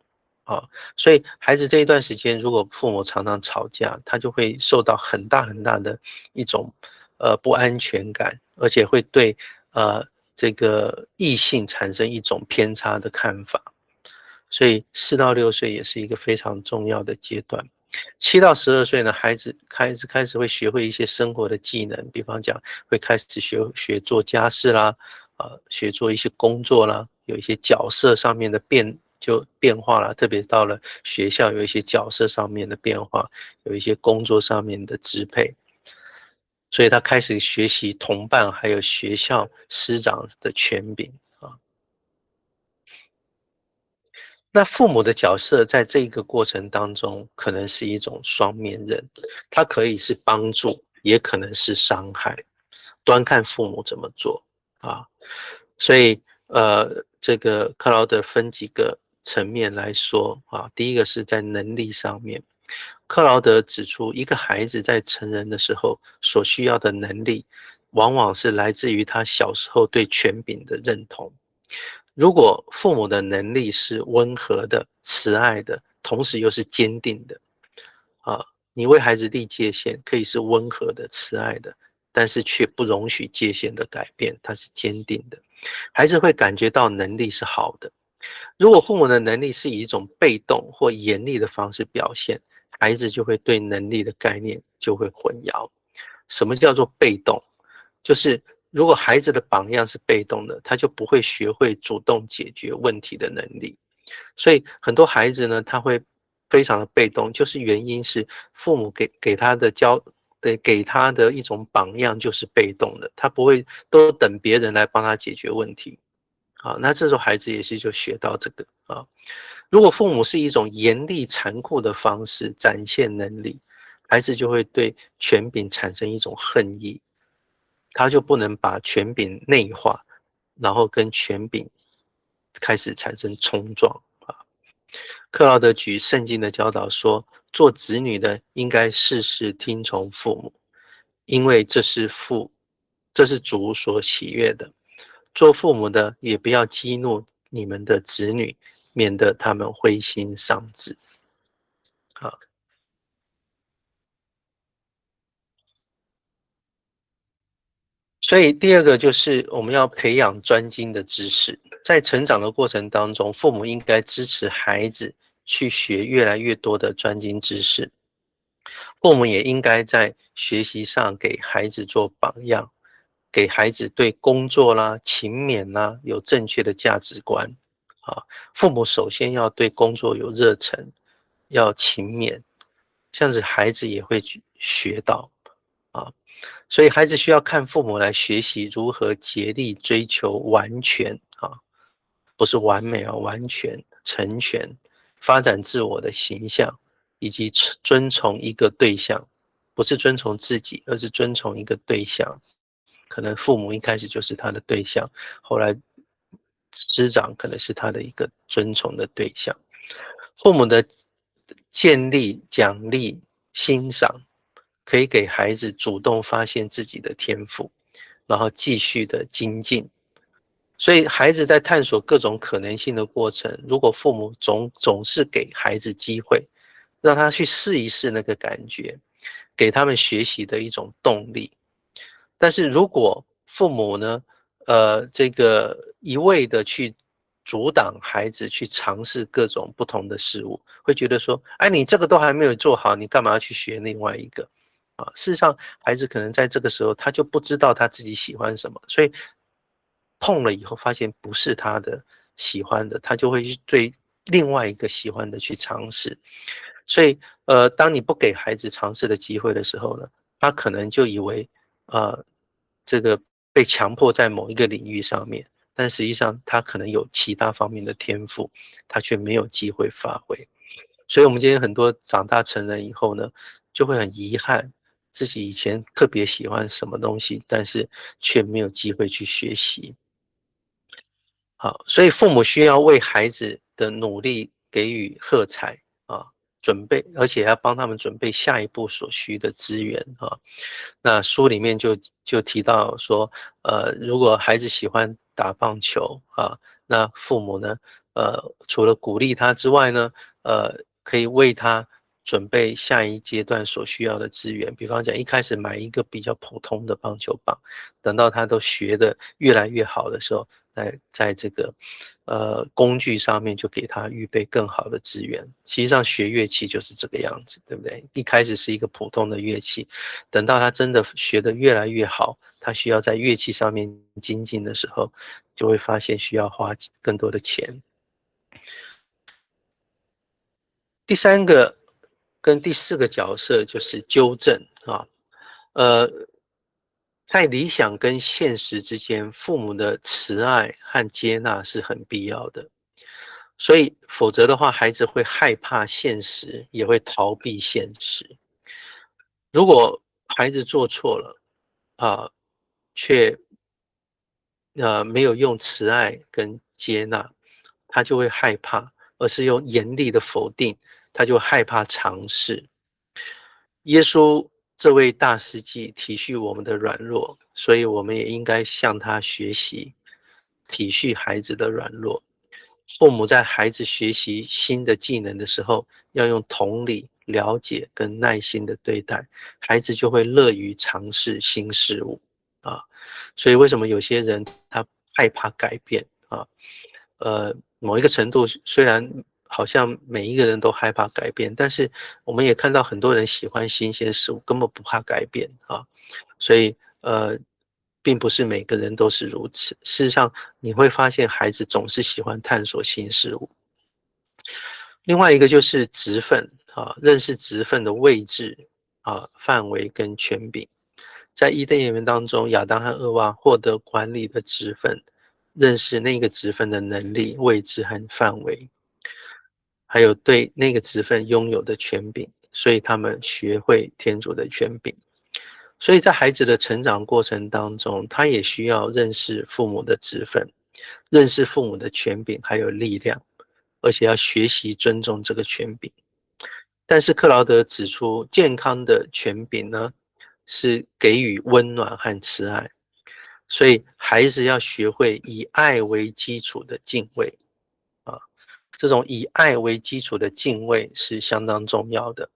所以孩子这一段时间，如果父母常常吵架，他就会受到很大很大的一种不安全感，而且会对这个异性产生一种偏差的看法。所以4到6岁也是一个非常重要的阶段。7到12岁呢，孩子开始会学会一些生活的技能，比方讲会开始学做家事啦，学做一些工作啦，有一些角色上面的变化啦，特别到了学校有一些角色上面的变化，有一些工作上面的支配，所以他开始学习同伴还有学校师长的权柄那父母的角色在这个过程当中，可能是一种双面刃，它可以是帮助，也可能是伤害，端看父母怎么做啊。所以这个克劳德分几个层面来说第一个是在能力上面，克劳德指出，一个孩子在成人的时候所需要的能力，往往是来自于他小时候对权柄的认同。如果父母的能力是温和的、慈爱的，同时又是坚定的你为孩子立界限，可以是温和的、慈爱的，但是却不容许界限的改变，它是坚定的。孩子会感觉到能力是好的。如果父母的能力是以一种被动或严厉的方式表现，孩子就会对能力的概念就会混淆。什么叫做被动？就是如果孩子的榜样是被动的，他就不会学会主动解决问题的能力。所以很多孩子呢，他会非常的被动，就是原因是父母给他的给他的一种榜样就是被动的，他不会都等别人来帮他解决问题。啊，那这时候孩子也是就学到这个啊。如果父母是一种严厉残酷的方式展现能力，孩子就会对权柄产生一种恨意，他就不能把权柄内化，然后跟权柄开始产生冲撞啊。克劳德举圣经的教导说，做子女的应该事事听从父母，因为这是主所喜悦的。做父母的也不要激怒你们的子女，免得他们灰心丧志。啊，所以第二个就是我们要培养专精的知识，在成长的过程当中，父母应该支持孩子去学越来越多的专精知识。父母也应该在学习上给孩子做榜样，给孩子对工作啦、勤勉啦有正确的价值观。啊，父母首先要对工作有热忱，要勤勉，这样子孩子也会学到啊。所以孩子需要看父母来学习如何竭力追求完全啊，不是完美啊，完全成全，发展自我的形象，以及遵从一个对象，不是遵从自己，而是遵从一个对象。可能父母一开始就是他的对象，后来师长可能是他的一个遵从的对象。父母的建立、奖励、欣赏，可以给孩子主动发现自己的天赋，然后继续的精进。所以孩子在探索各种可能性的过程，如果父母总是给孩子机会，让他去试一试那个感觉，给他们学习的一种动力。但是如果父母呢，这个一味的去阻挡孩子去尝试各种不同的事物，会觉得说，哎，你这个都还没有做好，你干嘛要去学另外一个？啊，事实上，孩子可能在这个时候他就不知道他自己喜欢什么，所以碰了以后发现不是他的喜欢的，他就会去对另外一个喜欢的去尝试。所以，当你不给孩子尝试的机会的时候呢，他可能就以为，呃，这个被强迫在某一个领域上面，但实际上他可能有其他方面的天赋，他却没有机会发挥。所以，我们今天很多长大成人以后呢，就会很遗憾自己以前特别喜欢什么东西，但是却没有机会去学习。好，所以父母需要为孩子的努力给予喝彩啊，准备，而且要帮他们准备下一步所需的资源啊。那书里面就提到说，如果孩子喜欢打棒球啊，那父母呢，除了鼓励他之外呢，可以为他准备下一阶段所需要的资源，比方讲一开始买一个比较普通的棒球棒，等到他都学得越来越好的时候，在这个工具上面就给他预备更好的资源。实际上学乐器就是这个样子，对不对？一开始是一个普通的乐器，等到他真的学得越来越好，他需要在乐器上面精进的时候，就会发现需要花更多的钱。第三个跟第四个角色就是纠正啊，呃，在理想跟现实之间，父母的慈爱和接纳是很必要的。所以，否则的话，孩子会害怕现实，也会逃避现实。如果孩子做错了啊，却没有用慈爱跟接纳，他就会害怕，而是用严厉的否定，他就害怕尝试。耶稣这位大司机体恤我们的软弱，所以我们也应该向他学习，体恤孩子的软弱。父母在孩子学习新的技能的时候，要用同理、了解跟耐心的对待，孩子就会乐于尝试新事物啊。所以为什么有些人他害怕改变啊？某一个程度虽然好像每一个人都害怕改变，但是我们也看到很多人喜欢新鲜事物，根本不怕改变啊。所以并不是每个人都是如此。事实上，你会发现孩子总是喜欢探索新事物。另外一个就是职分啊，认识职分的位置啊、范围跟权柄。在伊甸园当中，亚当和厄娃获得管理的职分，认识那个职分的能力、位置和范围，还有对那个职分拥有的权柄，所以他们学会天主的权柄。所以在孩子的成长过程当中，他也需要认识父母的职分，认识父母的权柄还有力量，而且要学习尊重这个权柄。但是克劳德指出，健康的权柄呢，是给予温暖和慈爱，所以孩子要学会以爱为基础的敬畏啊，这种以爱为基础的敬畏是相当重要的。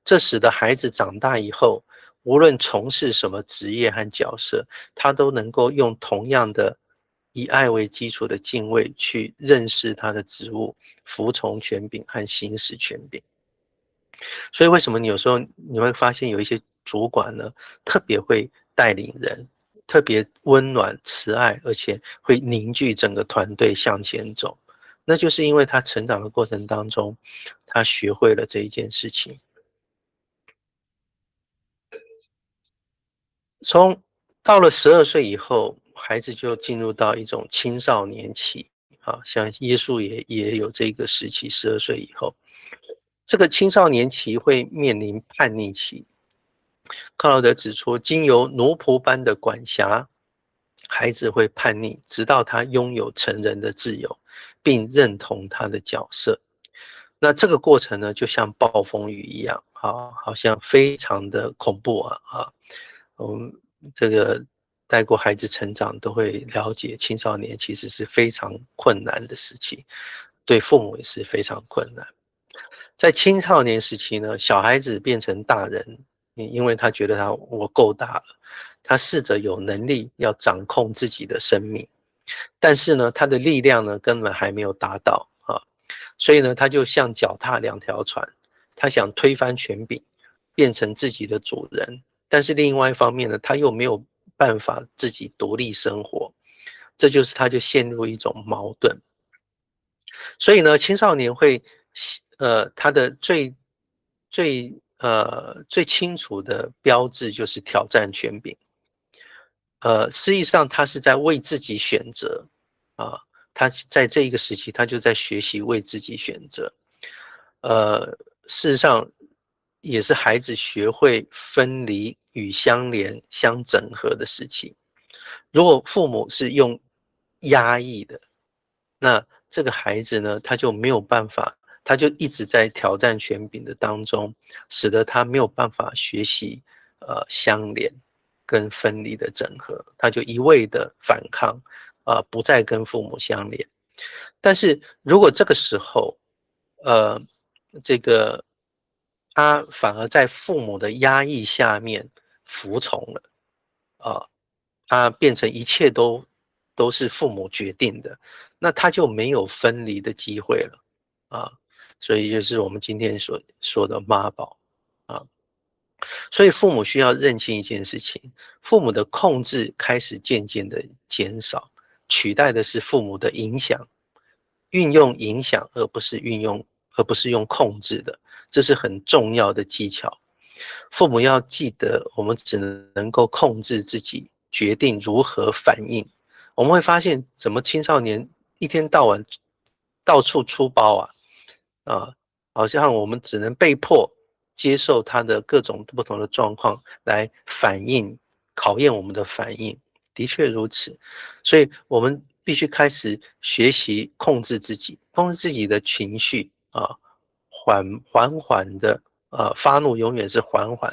这使得孩子长大以后，无论从事什么职业和角色，他都能够用同样的以爱为基础的敬畏去认识他的职务，服从权柄和行使权柄。所以为什么你有时候你会发现有一些主管呢，特别会带领人，特别温暖慈爱，而且会凝聚整个团队向前走，那就是因为他成长的过程当中，他学会了这一件事情。到了12岁以后，孩子就进入到一种青少年期啊，像耶稣也有这个时期，12岁以后，这个青少年期会面临叛逆期。克劳德指出，经由奴仆般的管辖，孩子会叛逆，直到他拥有成人的自由，并认同他的角色。那这个过程呢，就像暴风雨一样，好像非常的恐怖啊！这个带过孩子成长都会了解，青少年其实是非常困难的时期，对父母也是非常困难。在青少年时期呢，小孩子变成大人，因为他觉得我够大了，他试着有能力要掌控自己的生命，但是呢，他的力量呢根本还没有达到啊，所以呢，他就像脚踏两条船，他想推翻权柄，变成自己的主人，但是另外一方面呢，他又没有办法自己独立生活，这就是他就陷入一种矛盾。所以呢，青少年会，他的最清楚的标志就是挑战权柄。实际上他是在为自己选择啊，他在这一个时期，他就在学习为自己选择。呃，事实上也是孩子学会分离与相连、相整合的时期。如果父母是用压抑的，那这个孩子呢，他就没有办法，他就一直在挑战权柄的当中，使得他没有办法学习相连跟分离的整合，他就一味的反抗，不再跟父母相连。但是如果这个时候，呃，这个他反而在父母的压抑下面服从了，啊，他变成一切都是父母决定的，那他就没有分离的机会了啊，所以就是我们今天所说的妈宝啊，所以父母需要认清一件事情，父母的控制开始渐渐的减少，取代的是父母的影响，运用影响而不是用控制的，这是很重要的技巧。父母要记得，我们只能够控制自己，决定如何反应。我们会发现，怎么青少年一天到晚到处出包啊，好像我们只能被迫接受他的各种不同的状况来反应，考验我们的反应。的确如此，所以我们必须开始学习控制自己，控制自己的情绪啊，缓缓的。发怒永远是缓缓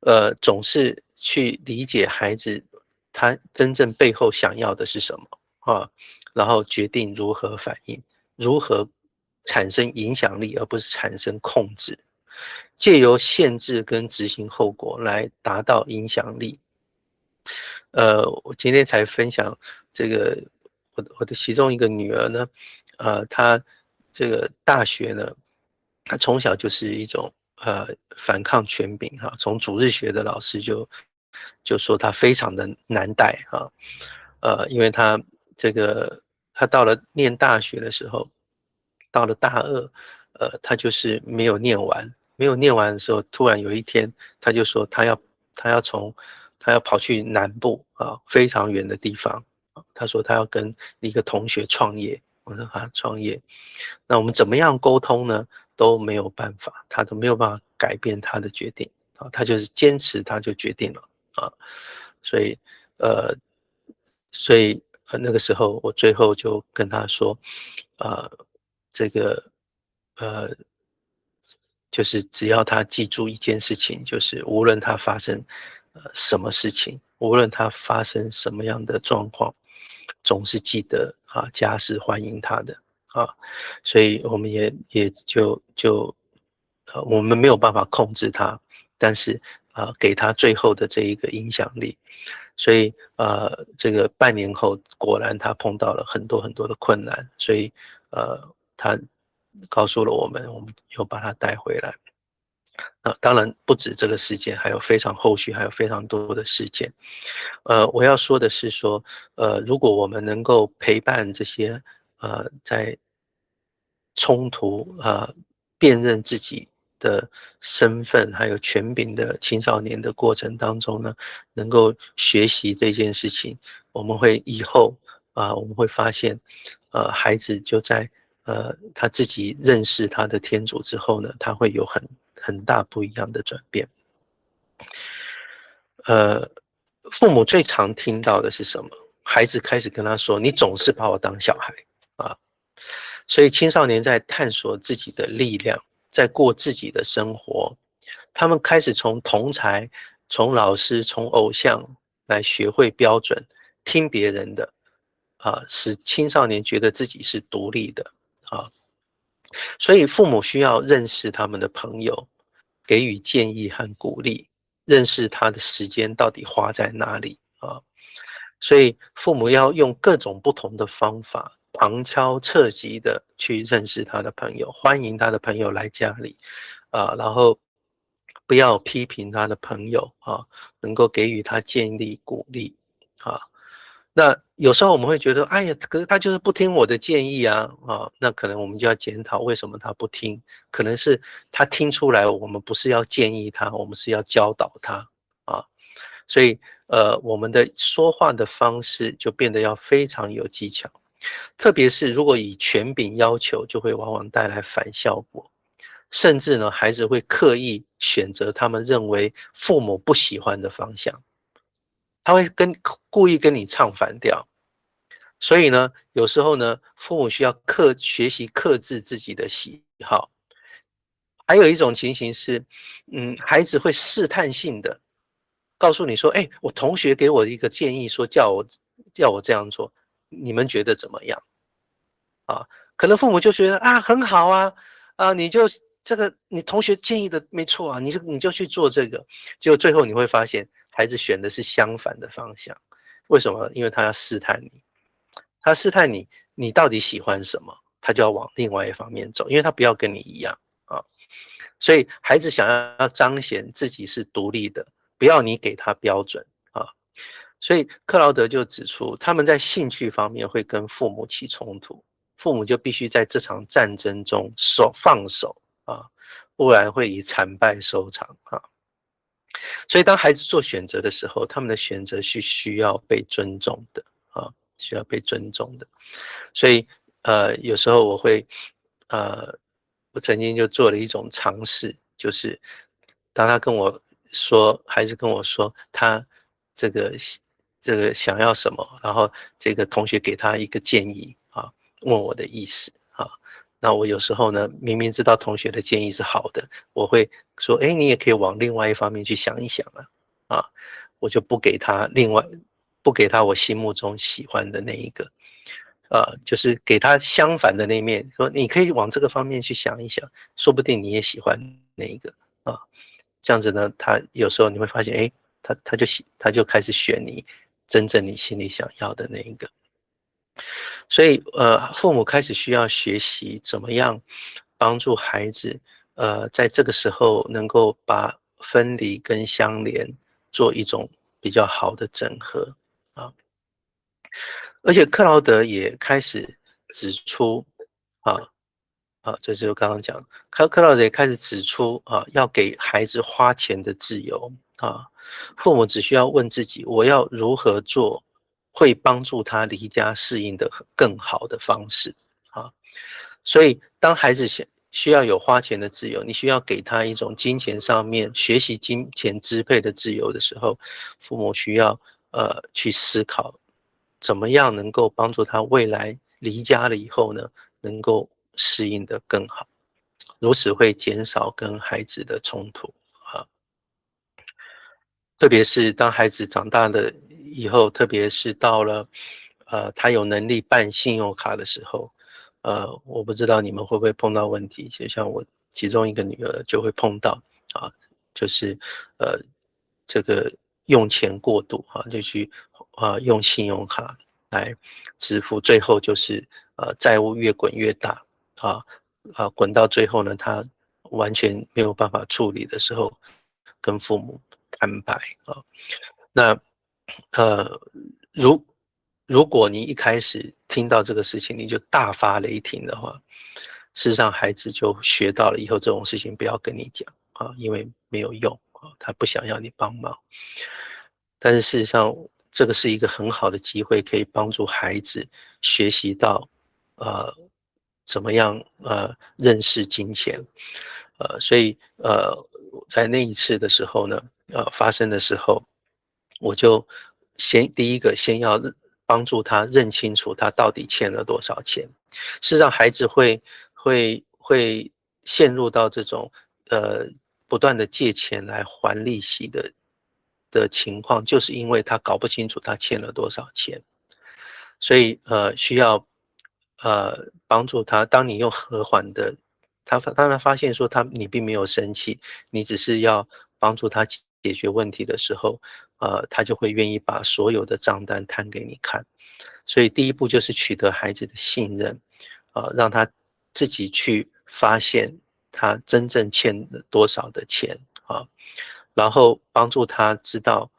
的，总是去理解孩子他真正背后想要的是什么啊，然后决定如何反应，如何产生影响力，而不是产生控制，借由限制跟执行后果来达到影响力。我今天才分享这个，我的其中一个女儿呢，她这个大学呢，她从小就是一种反抗权柄哈，从主日学的老师就就说他非常的难带啊，因为他他到了念大学的时候，到了大二，他就是没有念完，没有念完的时候，突然有一天他就说他要跑去南部啊，非常远的地方。他说他要跟一个同学创业，我说创业，那我们怎么样沟通呢？都没有办法，他都没有办法改变他的决定啊，他就是坚持，他就决定了啊，所以呃，那个时候我最后就跟他说，呃，这个呃，就是只要他记住一件事情，就是无论他发生什么事情，无论他发生什么样的状况，总是记得啊，家是欢迎他的啊，所以我们也我们没有办法控制他，但是给他最后的这一个影响力，所以这个半年后，果然他碰到了很多很多的困难，所以他告诉了我们，我们又把他带回来。当然不止这个事件，还有后续还有非常多的事件。我要说的是说，如果我们能够陪伴这些在冲突辨认自己的身份还有权柄的青少年的过程当中呢，能够学习这件事情，我们会以后我们会发现，孩子就在他自己认识他的天主之后呢，他会有很大不一样的转变。呃，父母最常听到的是什么？孩子开始跟他说：“你总是把我当小孩啊！”所以青少年在探索自己的力量，在过自己的生活，他们开始从同侪、从老师、从偶像来学会标准，听别人的使青少年觉得自己是独立的啊。所以父母需要认识他们的朋友，给予建议和鼓励，认识他的时间到底花在哪里啊。所以父母要用各种不同的方法，旁敲侧击的去认识他的朋友，欢迎他的朋友来家里然后不要批评他的朋友能够给予他建议鼓励啊。那有时候我们会觉得，哎呀，可是他就是不听我的建议那可能我们就要检讨为什么他不听，可能是他听出来我们不是要建议他，我们是要教导他啊。所以我们的说话的方式就变得要非常有技巧，特别是如果以权柄要求，就会往往带来反效果，甚至呢，孩子会刻意选择他们认为父母不喜欢的方向，他会故意跟你唱反调。所以呢，有时候呢，父母需要学习克制自己的喜好。还有一种情形是，孩子会试探性的告诉你说：“哎，我同学给我一个建议，说叫我这样做，你们觉得怎么样？”可能父母就觉得很好你就你同学建议的没错你就去做这个，结果最后你会发现孩子选的是相反的方向，为什么？因为他要试探你，他试探你，你到底喜欢什么，他就要往另外一方面走，因为他不要跟你一样啊。所以孩子想要彰显自己是独立的，不要你给他标准啊。所以克劳德就指出，他们在兴趣方面会跟父母起冲突，父母就必须在这场战争中放手不然会以惨败收场所以当孩子做选择的时候，他们的选择是需要被尊重的需要被尊重的。所以有时候我曾经就做了一种尝试，就是当孩子跟我说他这个想要什么，然后这个同学给他一个建议问我的意思那我有时候呢，明明知道同学的建议是好的，我会说，哎，你也可以往另外一方面去想一想我就不给他我心目中喜欢的那一个。就是给他相反的那一面，说你可以往这个方面去想一想，说不定你也喜欢那一个啊。这样子呢，他有时候你会发现，哎，他就开始选真正你心里想要的那一个。所以父母开始需要学习怎么样帮助孩子，在这个时候能够把分离跟相连做一种比较好的整合啊。而且克劳德也开始指出啊这就是刚刚讲，克劳德也开始指出要给孩子花钱的自由啊，父母只需要问自己，我要如何做会帮助他离家适应的更好的方式啊。所以当孩子需要有花钱的自由，你需要给他一种金钱上面学习金钱支配的自由的时候，父母需要去思考，怎么样能够帮助他未来离家了以后呢，能够适应得更好，如此会减少跟孩子的冲突啊。特别是当孩子长大了以后，特别是到了他有能力办信用卡的时候，我不知道你们会不会碰到问题，就像我其中一个女儿就会碰到啊，就是呃这个用钱过度就去用信用卡来支付，最后就是债务越滚越大啊滚到最后呢，他完全没有办法处理的时候，跟父母摊牌那呃，如如果你一开始听到这个事情，你就大发雷霆的话，事实上孩子就学到了以后这种事情不要跟你讲因为没有用他不想要你帮忙。但是事实上，这个是一个很好的机会，可以帮助孩子学习到怎么样认识金钱。所以在那一次的时候呢，发生的时候，我就第一个先要帮助他认清楚他到底欠了多少钱。是让孩子会陷入到这种不断的借钱来还利息的情况，就是因为他搞不清楚他欠了多少钱。所以需要帮助他。当你用和缓的，当他发现说你并没有生气，你只是要帮助他解决问题的时候，他就会愿意把所有的账单摊给你看。所以第一步就是取得孩子的信任，让他自己去发现他真正欠了多少的钱然后帮助他知道，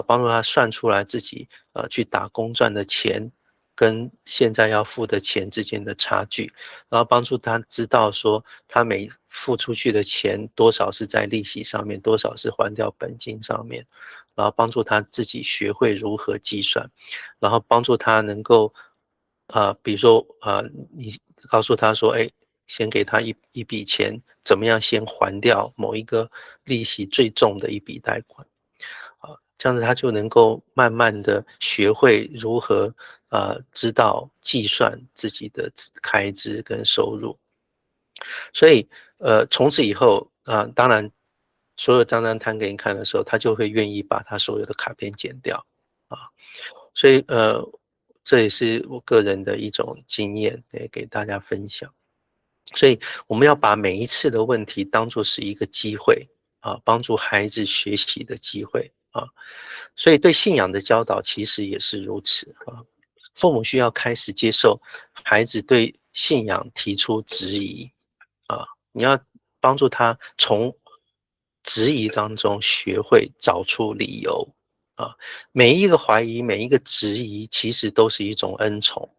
帮助他算出来自己去打工赚的钱跟现在要付的钱之间的差距，然后帮助他知道说他每付出去的钱多少是在利息上面，多少是还掉本金上面，然后帮助他自己学会如何计算，然后帮助他能够比如说你告诉他说，哎，先给他一笔钱，怎么样先还掉某一个利息最重的一笔贷款这样子他就能够慢慢的学会如何知道计算自己的开支跟收入。所以从此以后当然所有账单摊给你看的时候，他就会愿意把他所有的卡片剪掉啊。所以这也是我个人的一种经验，给大家分享。所以我们要把每一次的问题当作是一个机会帮助孩子学习的机会所以对信仰的教导其实也是如此父母需要开始接受孩子对信仰提出质疑你要帮助他从质疑当中学会找出理由每一个怀疑，每一个质疑，其实都是一种恩宠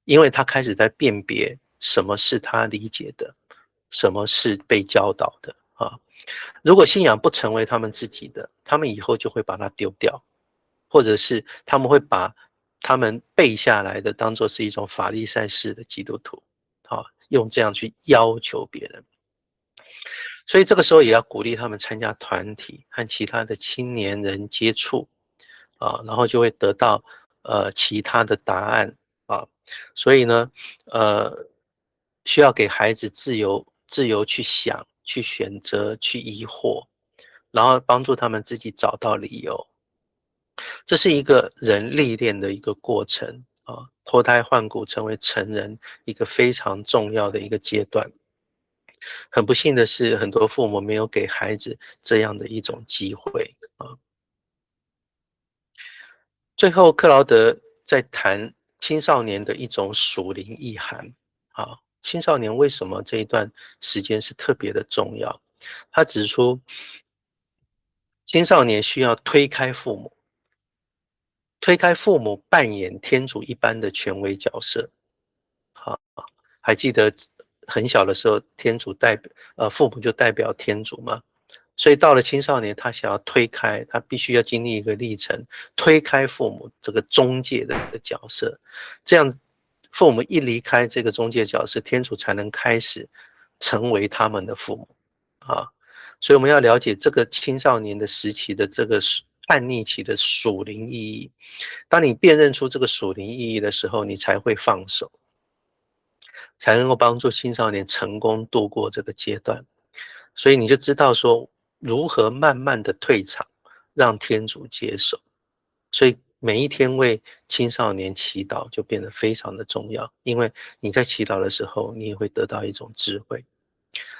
因为他开始在辨别什么是他理解的，什么是被教导的如果信仰不成为他们自己的，他们以后就会把它丢掉，或者是他们会把他们背下来的当作是一种法利赛式的基督徒用这样去要求别人。所以这个时候也要鼓励他们参加团体，和其他的青年人接触然后就会得到其他的答案所以呢需要给孩子自由去想、去选择、去疑惑，然后帮助他们自己找到理由。这是一个人历练的一个过程脱胎换骨成为成人一个非常重要的一个阶段。很不幸的是，很多父母没有给孩子这样的一种机会最后，克劳德在谈青少年的一种属灵意涵青少年为什么这一段时间是特别的重要？他指出，青少年需要推开父母，推开父母扮演天主一般的权威角色。好，还记得很小的时候，父母就代表天主吗？所以到了青少年，他想要推开，他必须要经历一个历程，推开父母这个中介的角色，这样父母一离开这个中介角色，天主才能开始成为他们的父母啊。所以我们要了解这个青少年的时期的这个叛逆期的属灵意义。当你辨认出这个属灵意义的时候，你才会放手，才能够帮助青少年成功度过这个阶段。所以你就知道说如何慢慢的退场，让天主接手。所以每一天为青少年祈祷就变得非常的重要，因为你在祈祷的时候，你也会得到一种智慧。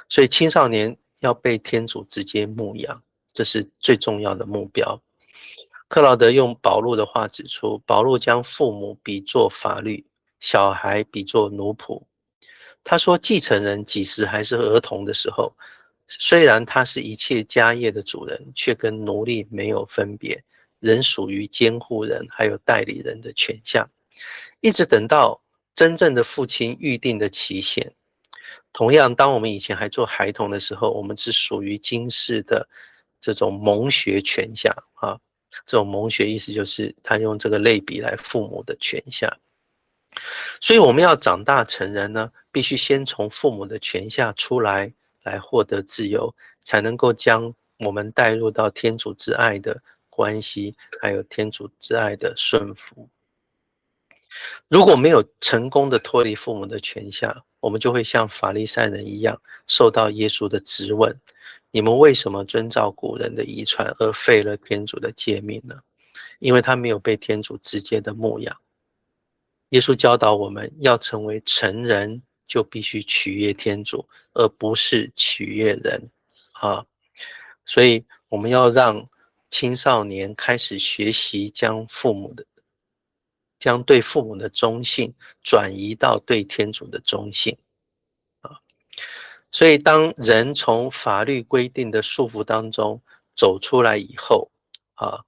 所以青少年要被天主直接牧养，这是最重要的目标。克劳德用保禄的话指出，保禄将父母比作法律，小孩比作奴仆。他说，继承人几时还是儿童的时候，虽然他是一切家业的主人，却跟奴隶没有分别，仍属于监护人还有代理人的权下。一直等到真正的父亲预定的期限。同样，当我们以前还做孩童的时候，我们是属于今世的这种蒙学权下啊。这种蒙学意思就是他用这个类比来父母的权下。所以我们要长大成人呢，必须先从父母的权下出来，来获得自由，才能够将我们带入到天主之爱的关系，还有天主之爱的顺服。如果没有成功的脱离父母的权下，我们就会像法利赛人一样，受到耶稣的质问：你们为什么遵照古人的遗传而废了天主的诫命呢？因为他没有被天主直接的牧养。耶稣教导我们要成为成人，就必须取悦天主，而不是取悦人啊。所以我们要让青少年开始学习将对父母的忠信转移到对天主的忠信啊。所以当人从法律规定的束缚当中走出来以后啊，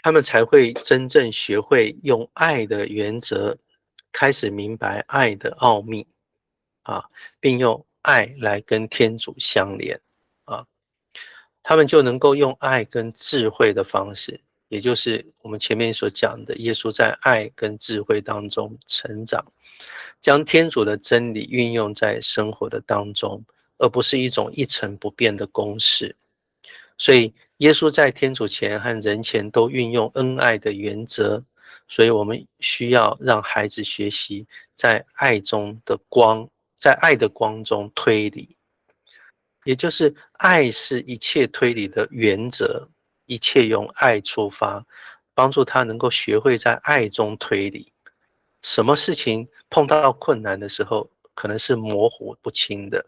他们才会真正学会用爱的原则，开始明白爱的奥秘啊，并用爱来跟天主相连啊。他们就能够用爱跟智慧的方式，也就是我们前面所讲的，耶稣在爱跟智慧当中成长，将天主的真理运用在生活的当中，而不是一种一成不变的公式。所以，耶稣在天主前和人前都运用恩爱的原则，所以我们需要让孩子学习在爱中的光，在爱的光中推理。也就是爱是一切推理的原则，一切用爱出发，帮助他能够学会在爱中推理。什么事情碰到困难的时候，可能是模糊不清的，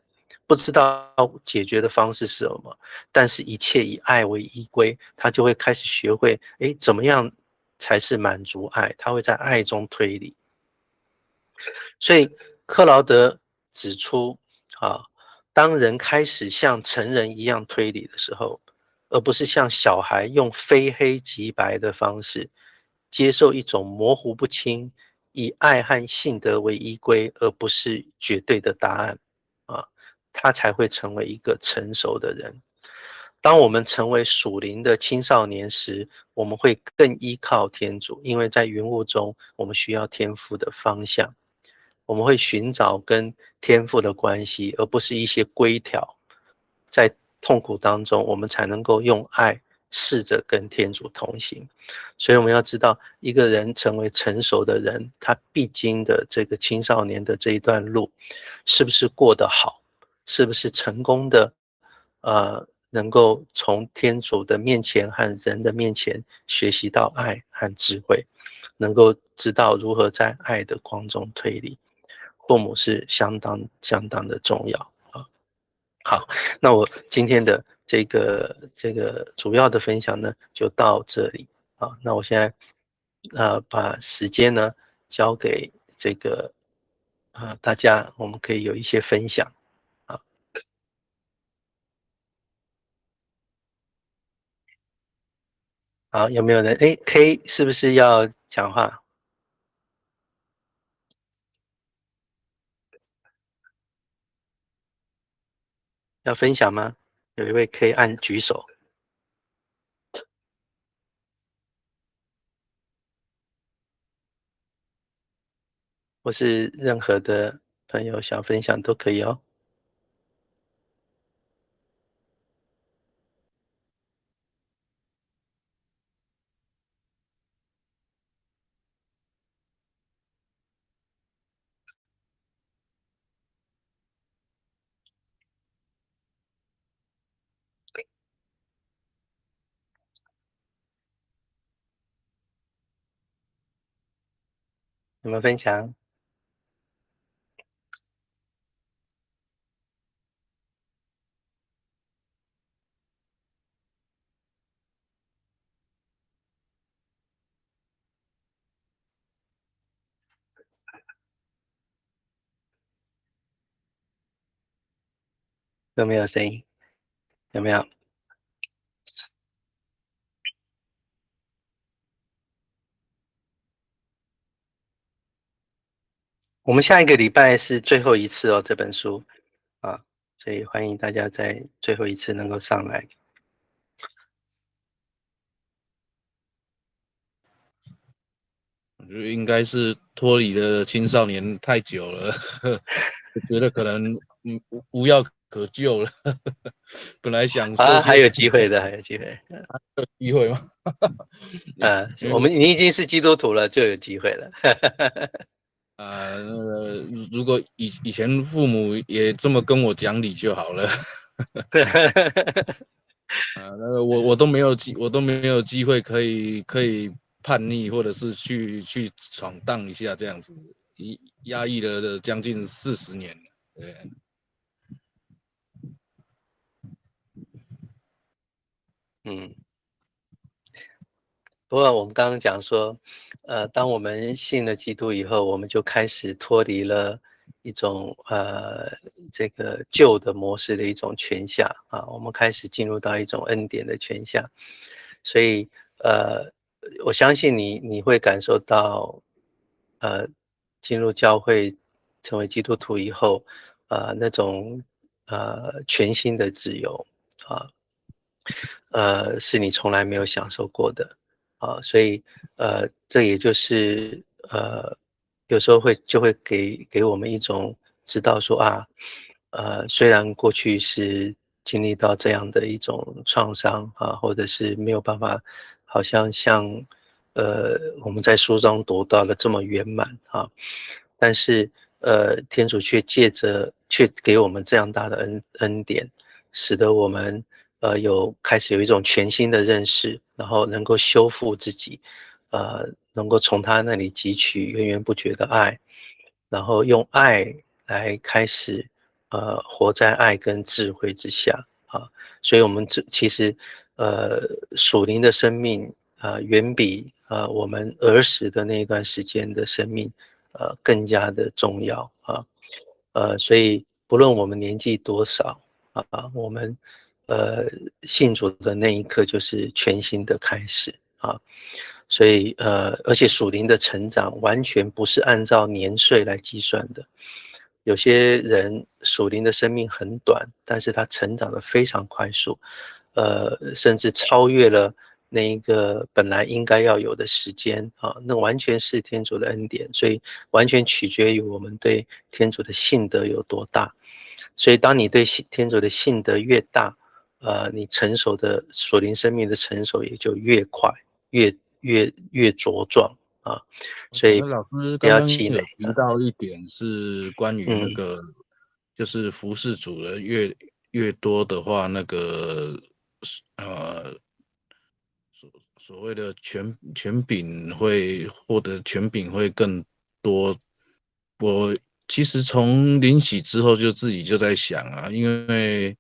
不知道解决的方式是什么，但是一切以爱为依归，他就会开始学会，怎么样才是满足爱，他会在爱中推理。所以克劳德指出啊，当人开始像成人一样推理的时候，而不是像小孩用非黑即白的方式接受一种模糊不清、以爱和信德为依归，而不是绝对的答案啊，他才会成为一个成熟的人。当我们成为属灵的青少年时，我们会更依靠天主，因为在云雾中，我们需要天赋的方向。我们会寻找跟天父的关系，而不是一些规条。在痛苦当中，我们才能够用爱试着跟天主同行。所以我们要知道，一个人成为成熟的人，他必经的这个青少年的这一段路，是不是过得好，是不是成功的，能够从天主的面前和人的面前学习到爱和智慧，能够知道如何在爱的光中推理。父母是相当的重要啊。好，那我今天的这个主要的分享呢，就到这里啊。那我现在把时间呢交给这个大家，我们可以有一些分享啊。好，有没有人？哎，K 是不是要讲话？要分享吗？有一位 K 按举手，或是任何的朋友想分享都可以哦。有没有分享？有没有声音？有没有？我们下一个礼拜是最后一次哦，这本书啊，所以欢迎大家在最后一次能够上来。我觉得应该是脱离了青少年太久了，我觉得可能无药可救了。本来想设啊，还有些什么机会的，还有机会。机会吗？因为你已经是基督徒了，就有机会了。那个如果以前父母也这么跟我讲理就好了。那个我都没有机会可以叛逆，或者是去闯荡一下这样子，压抑了将近40年。对。嗯。不过我们刚刚讲说，当我们信了基督以后，我们就开始脱离了一种这个旧的模式的一种权下啊，我们开始进入到一种恩典的权下，所以我相信你会感受到，进入教会成为基督徒以后，那种全新的自由啊。是你从来没有享受过的，啊，所以这也就是有时候就会给我们一种知道说啊，虽然过去是经历到这样的一种创伤啊，或者是没有办法，好像我们在书中读到的这么圆满啊，但是天主却给我们这样大的恩典，使得我们开始有一种全新的认识，然后能够修复自己，能够从他那里汲取源源不绝的爱，然后用爱来开始活在爱跟智慧之下啊，所以我们其实呃属灵的生命远比我们儿时的那一段时间的生命更加的重要啊，所以不论我们年纪多少啊，我们呃信主的那一刻就是全新的开始啊，所以而且属灵的成长完全不是按照年岁来计算的，有些人属灵的生命很短，但是他成长的非常快速，甚至超越了那一个本来应该要有的时间啊，那完全是天主的恩典，所以完全取决于我们对天主的信德有多大。所以，当你对天主的信德越大，你成熟的属灵生命的成熟也就越快，越茁壮啊。所以我想跟老师不刚刚要气馁，有提到一点是关于那嗯个，就是服侍主的越多的话，那个呃所谓的权柄会获得权柄会更多。我其实从临洗之后就自己就在想啊，因为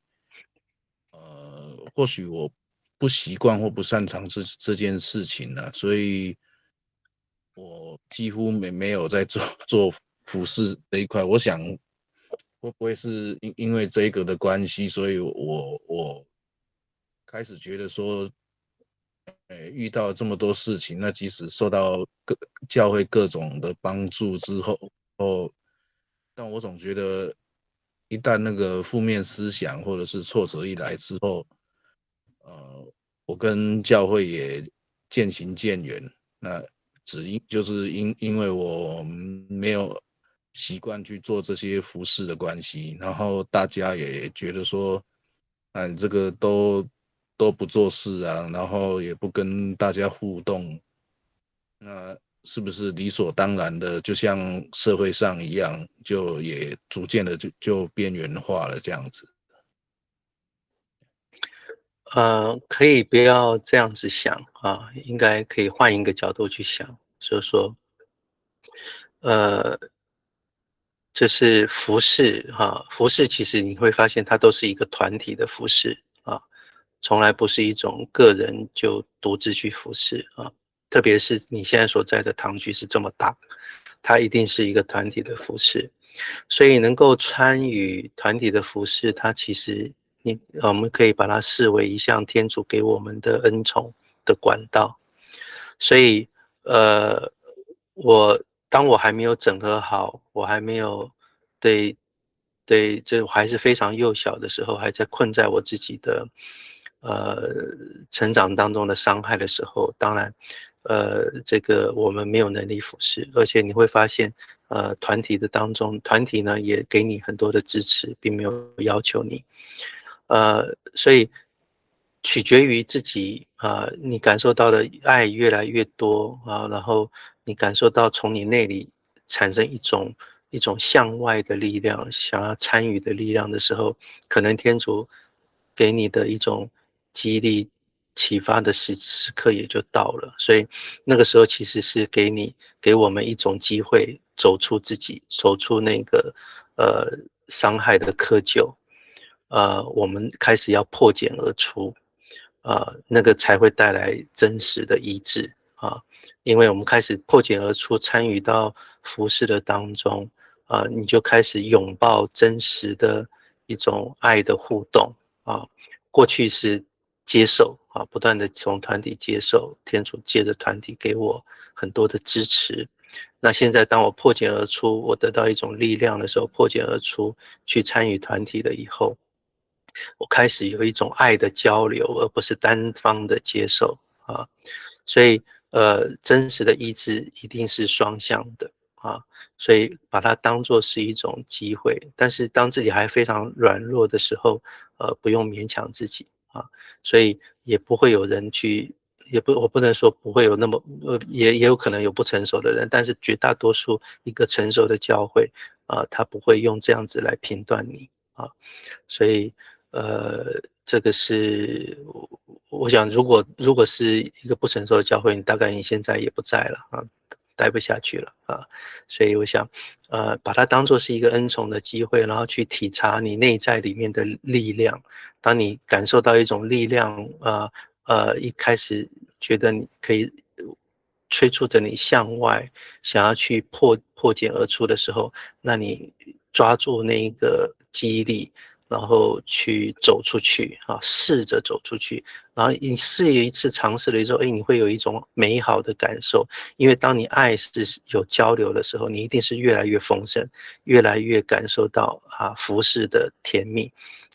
或许我不习惯或不擅长这件事情呢、所以我几乎没有在做服饰这一块。我想会不会是因为这个的关系，所以我开始觉得说，遇到这么多事情，那即使受到教会各种的帮助之后，但我总觉得，一旦那个负面思想或者是挫折一来之后，我跟教会也渐行渐远。那就是因为我没有习惯去做这些服饰的关系，然后大家也觉得说，你这个都不做事啊，然后也不跟大家互动，那是不是理所当然的，就像社会上一样，就也逐渐的就边缘化了这样子？可以不要这样子想啊，应该可以换一个角度去想，就是说，呃，这是服饰哈，服饰其实你会发现它都是一个团体的服饰啊，从来不是一种个人就独自去服侍啊，特别是你现在所在的堂区是这么大，它一定是一个团体的服侍，所以能够参与团体的服侍，它其实我们可以把它视为一项天主给我们的恩宠的管道。所以，呃，当我还没有整合好，我还没有对这我还是非常幼小的时候，还在困在我自己的呃成长当中的伤害的时候，当然，这个我们没有能力服侍，而且你会发现，团体的当中，团体呢也给你很多的支持，并没有要求你。所以取决于自己啊，你感受到的爱越来越多啊，然后你感受到从你内里产生一种向外的力量，想要参与的力量的时候，可能天主给你的一种激励、启发的时刻也就到了。所以那个时候其实是给我们一种机会，走出自己，走出那个呃伤害的窠臼。我们开始要破茧而出，那个才会带来真实的医治啊，因为我们开始破茧而出，参与到服饰的当中，你就开始拥抱真实的一种爱的互动啊。过去是接受啊，不断的从团体接受，天主借着团体给我很多的支持。那现在当我破茧而出，我得到一种力量的时候，破茧而出去参与团体了以后，我开始有一种爱的交流，而不是单方的接受啊。所以真实的医治一定是双向的啊，所以把它当作是一种机会。但是当自己还非常软弱的时候，不用勉强自己啊，所以也不会有人去。我不能说不会有那么，也有可能有不成熟的人，但是绝大多数一个成熟的教会，他不会用这样子来评断你啊，所以这个是我想，如果是一个不成熟的教会，大概你现在也不在了啊，待不下去了啊，所以我想，把它当做是一个恩宠的机会，然后去体察你内在里面的力量。当你感受到一种力量，一开始觉得你可以催促着你向外，想要去破茧而出的时候，那你抓住那一个记忆力。然后去走出去啊，试着走出去，然后你试一次尝试了之后，你会有一种美好的感受，因为当你爱是有交流的时候，你一定是越来越丰盛，越来越感受到服侍的甜蜜，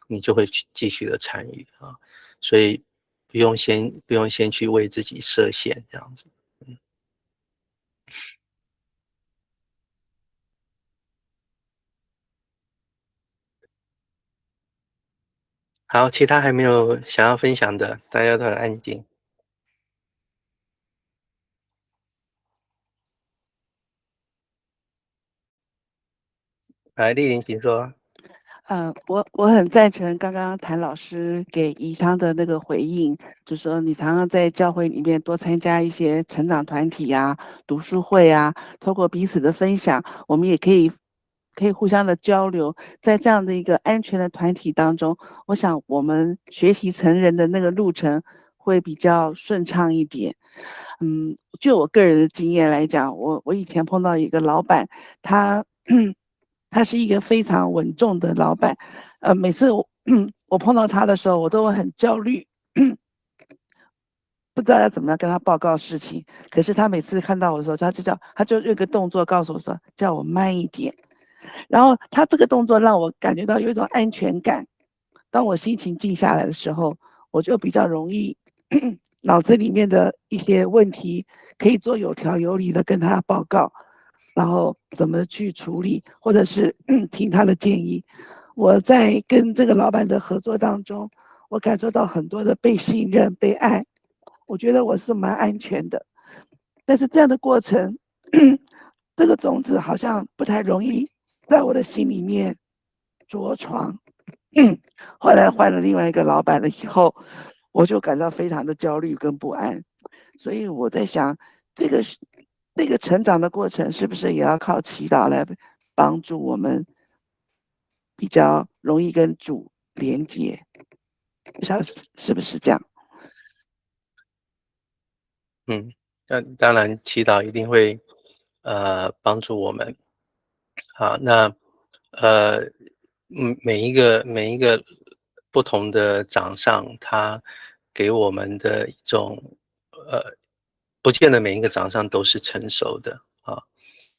你就会去继续的参与啊，所以不用先去为自己设限这样子。好，其他还没有想要分享的，大家都很安静。来，丽玲请说。我很赞成刚刚谭老师给宜昌的那个回应，就说你常常在教会里面多参加一些成长团体啊、读书会啊，透过彼此的分享，我们也可以互相的交流，在这样的一个安全的团体当中，我想我们学习成人的那个路程会比较顺畅一点。就我个人的经验来讲，我以前碰到一个老板，他他是一个非常稳重的老板，每次我碰到他的时候，我都会很焦虑，不知道要怎么样跟他报告事情。可是他每次看到我的时候，他就用个动作告诉我说，叫我慢一点。然后他这个动作让我感觉到有一种安全感。当我心情静下来的时候，我就比较容易脑子里面的一些问题可以做有条有理的跟他报告，然后怎么去处理，或者是听他的建议。我在跟这个老板的合作当中，我感受到很多的被信任、被爱，我觉得我是蛮安全的。但是这样的过程，这个种子好像不太容易在我的心里面着床。后来换了另外一个老板了以后，我就感到非常的焦虑跟不安。所以我在想，这个成长的过程是不是也要靠祈祷来帮助我们比较容易跟主连接？不晓得是不是这样？当然祈祷一定会帮助我们。好，那每一个不同的长上，他给我们的一种不见得每一个长上都是成熟的啊，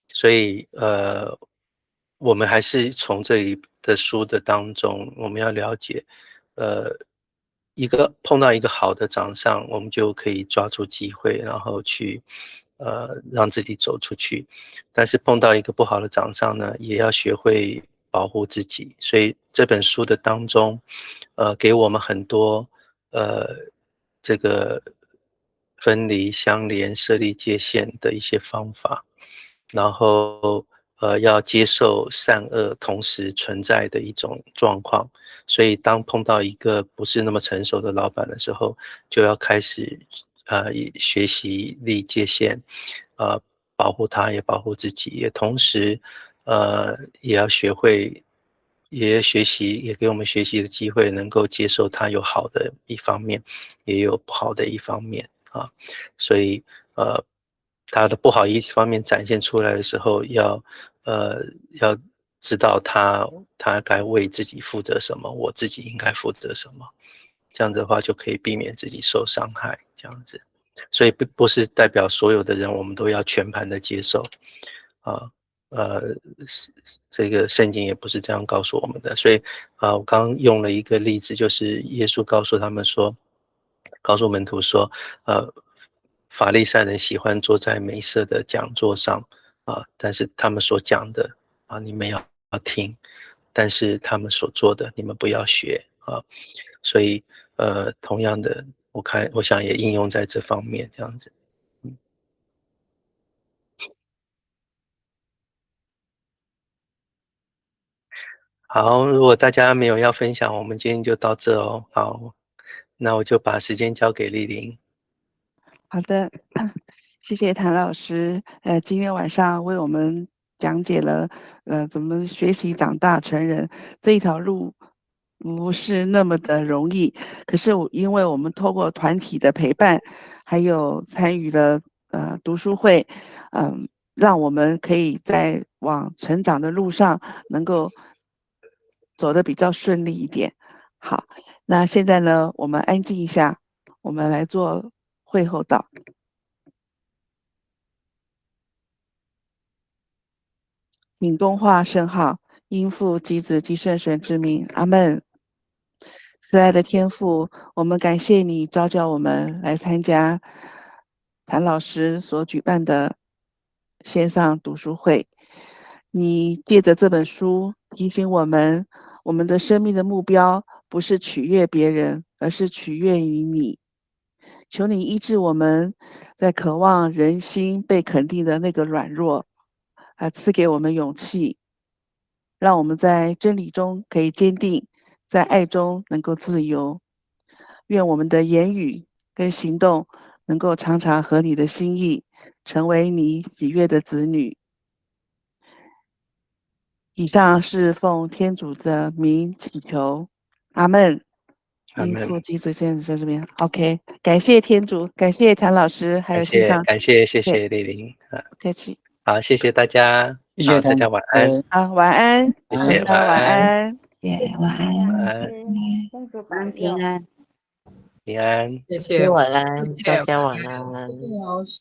所以我们还是从这里的书的当中，我们要了解，碰到一个好的长上，我们就可以抓住机会，然后去让自己走出去。但是碰到一个不好的长上呢，也要学会保护自己。所以这本书的当中，给我们很多这个分离、相连、设立界限的一些方法，然后要接受善恶同时存在的一种状况。所以当碰到一个不是那么成熟的老板的时候，就要开始学习立界限，保护他，也保护自己，也同时也要学会，也学习，也给我们学习的机会，能够接受他有好的一方面，也有不好的一方面啊。所以他的不好一方面展现出来的时候，要知道他该为自己负责什么，我自己应该负责什么，这样子的话就可以避免自己受伤害，这样子。所以不是代表所有的人我们都要全盘的接受啊，这个圣经也不是这样告诉我们的。所以我刚刚用了一个例子，就是耶稣告诉他们说，告诉门徒说，法利赛人喜欢坐在美色的讲座上但是他们所讲的你们要听，但是他们所做的你们不要学所以同样的，我想也应用在这方面，这样子。好，如果大家没有要分享，我们今天就到这哦。好，那我就把时间交给丽玲。好的，谢谢谭老师。今天晚上为我们讲解了怎么学习长大成人这一条路不是那么的容易。可是因为我们透过团体的陪伴，还有参与了读书会，让我们可以在往成长的路上能够走得比较顺利一点。好，那现在呢，我们安静一下，我们来做会后祷。闽东话圣号，因父及子及圣神之名，阿门。慈爱的天父，我们感谢你召叫我们来参加谭老师所举办的线上读书会。你借着这本书提醒我们，我们的生命的目标不是取悦别人，而是取悦于你。求你医治我们在渴望人心被肯定的那个软弱，赐给我们勇气，让我们在真理中可以坚定，在爱中能够自由。愿我们的言语跟行动能够常常合你的心意，成为你喜悦的子女。以上是奉天主的名祈求，阿门。因父及子现在这边 ，OK， 感谢天主，感谢谭老师，还有线上，感谢丽玲不客气。好，谢谢大家，好，大家晚安。好，晚安，谢谢，晚安，晚安，晚安。平安。平安。谢谢，晚安，谢谢大家晚安。谢谢老师。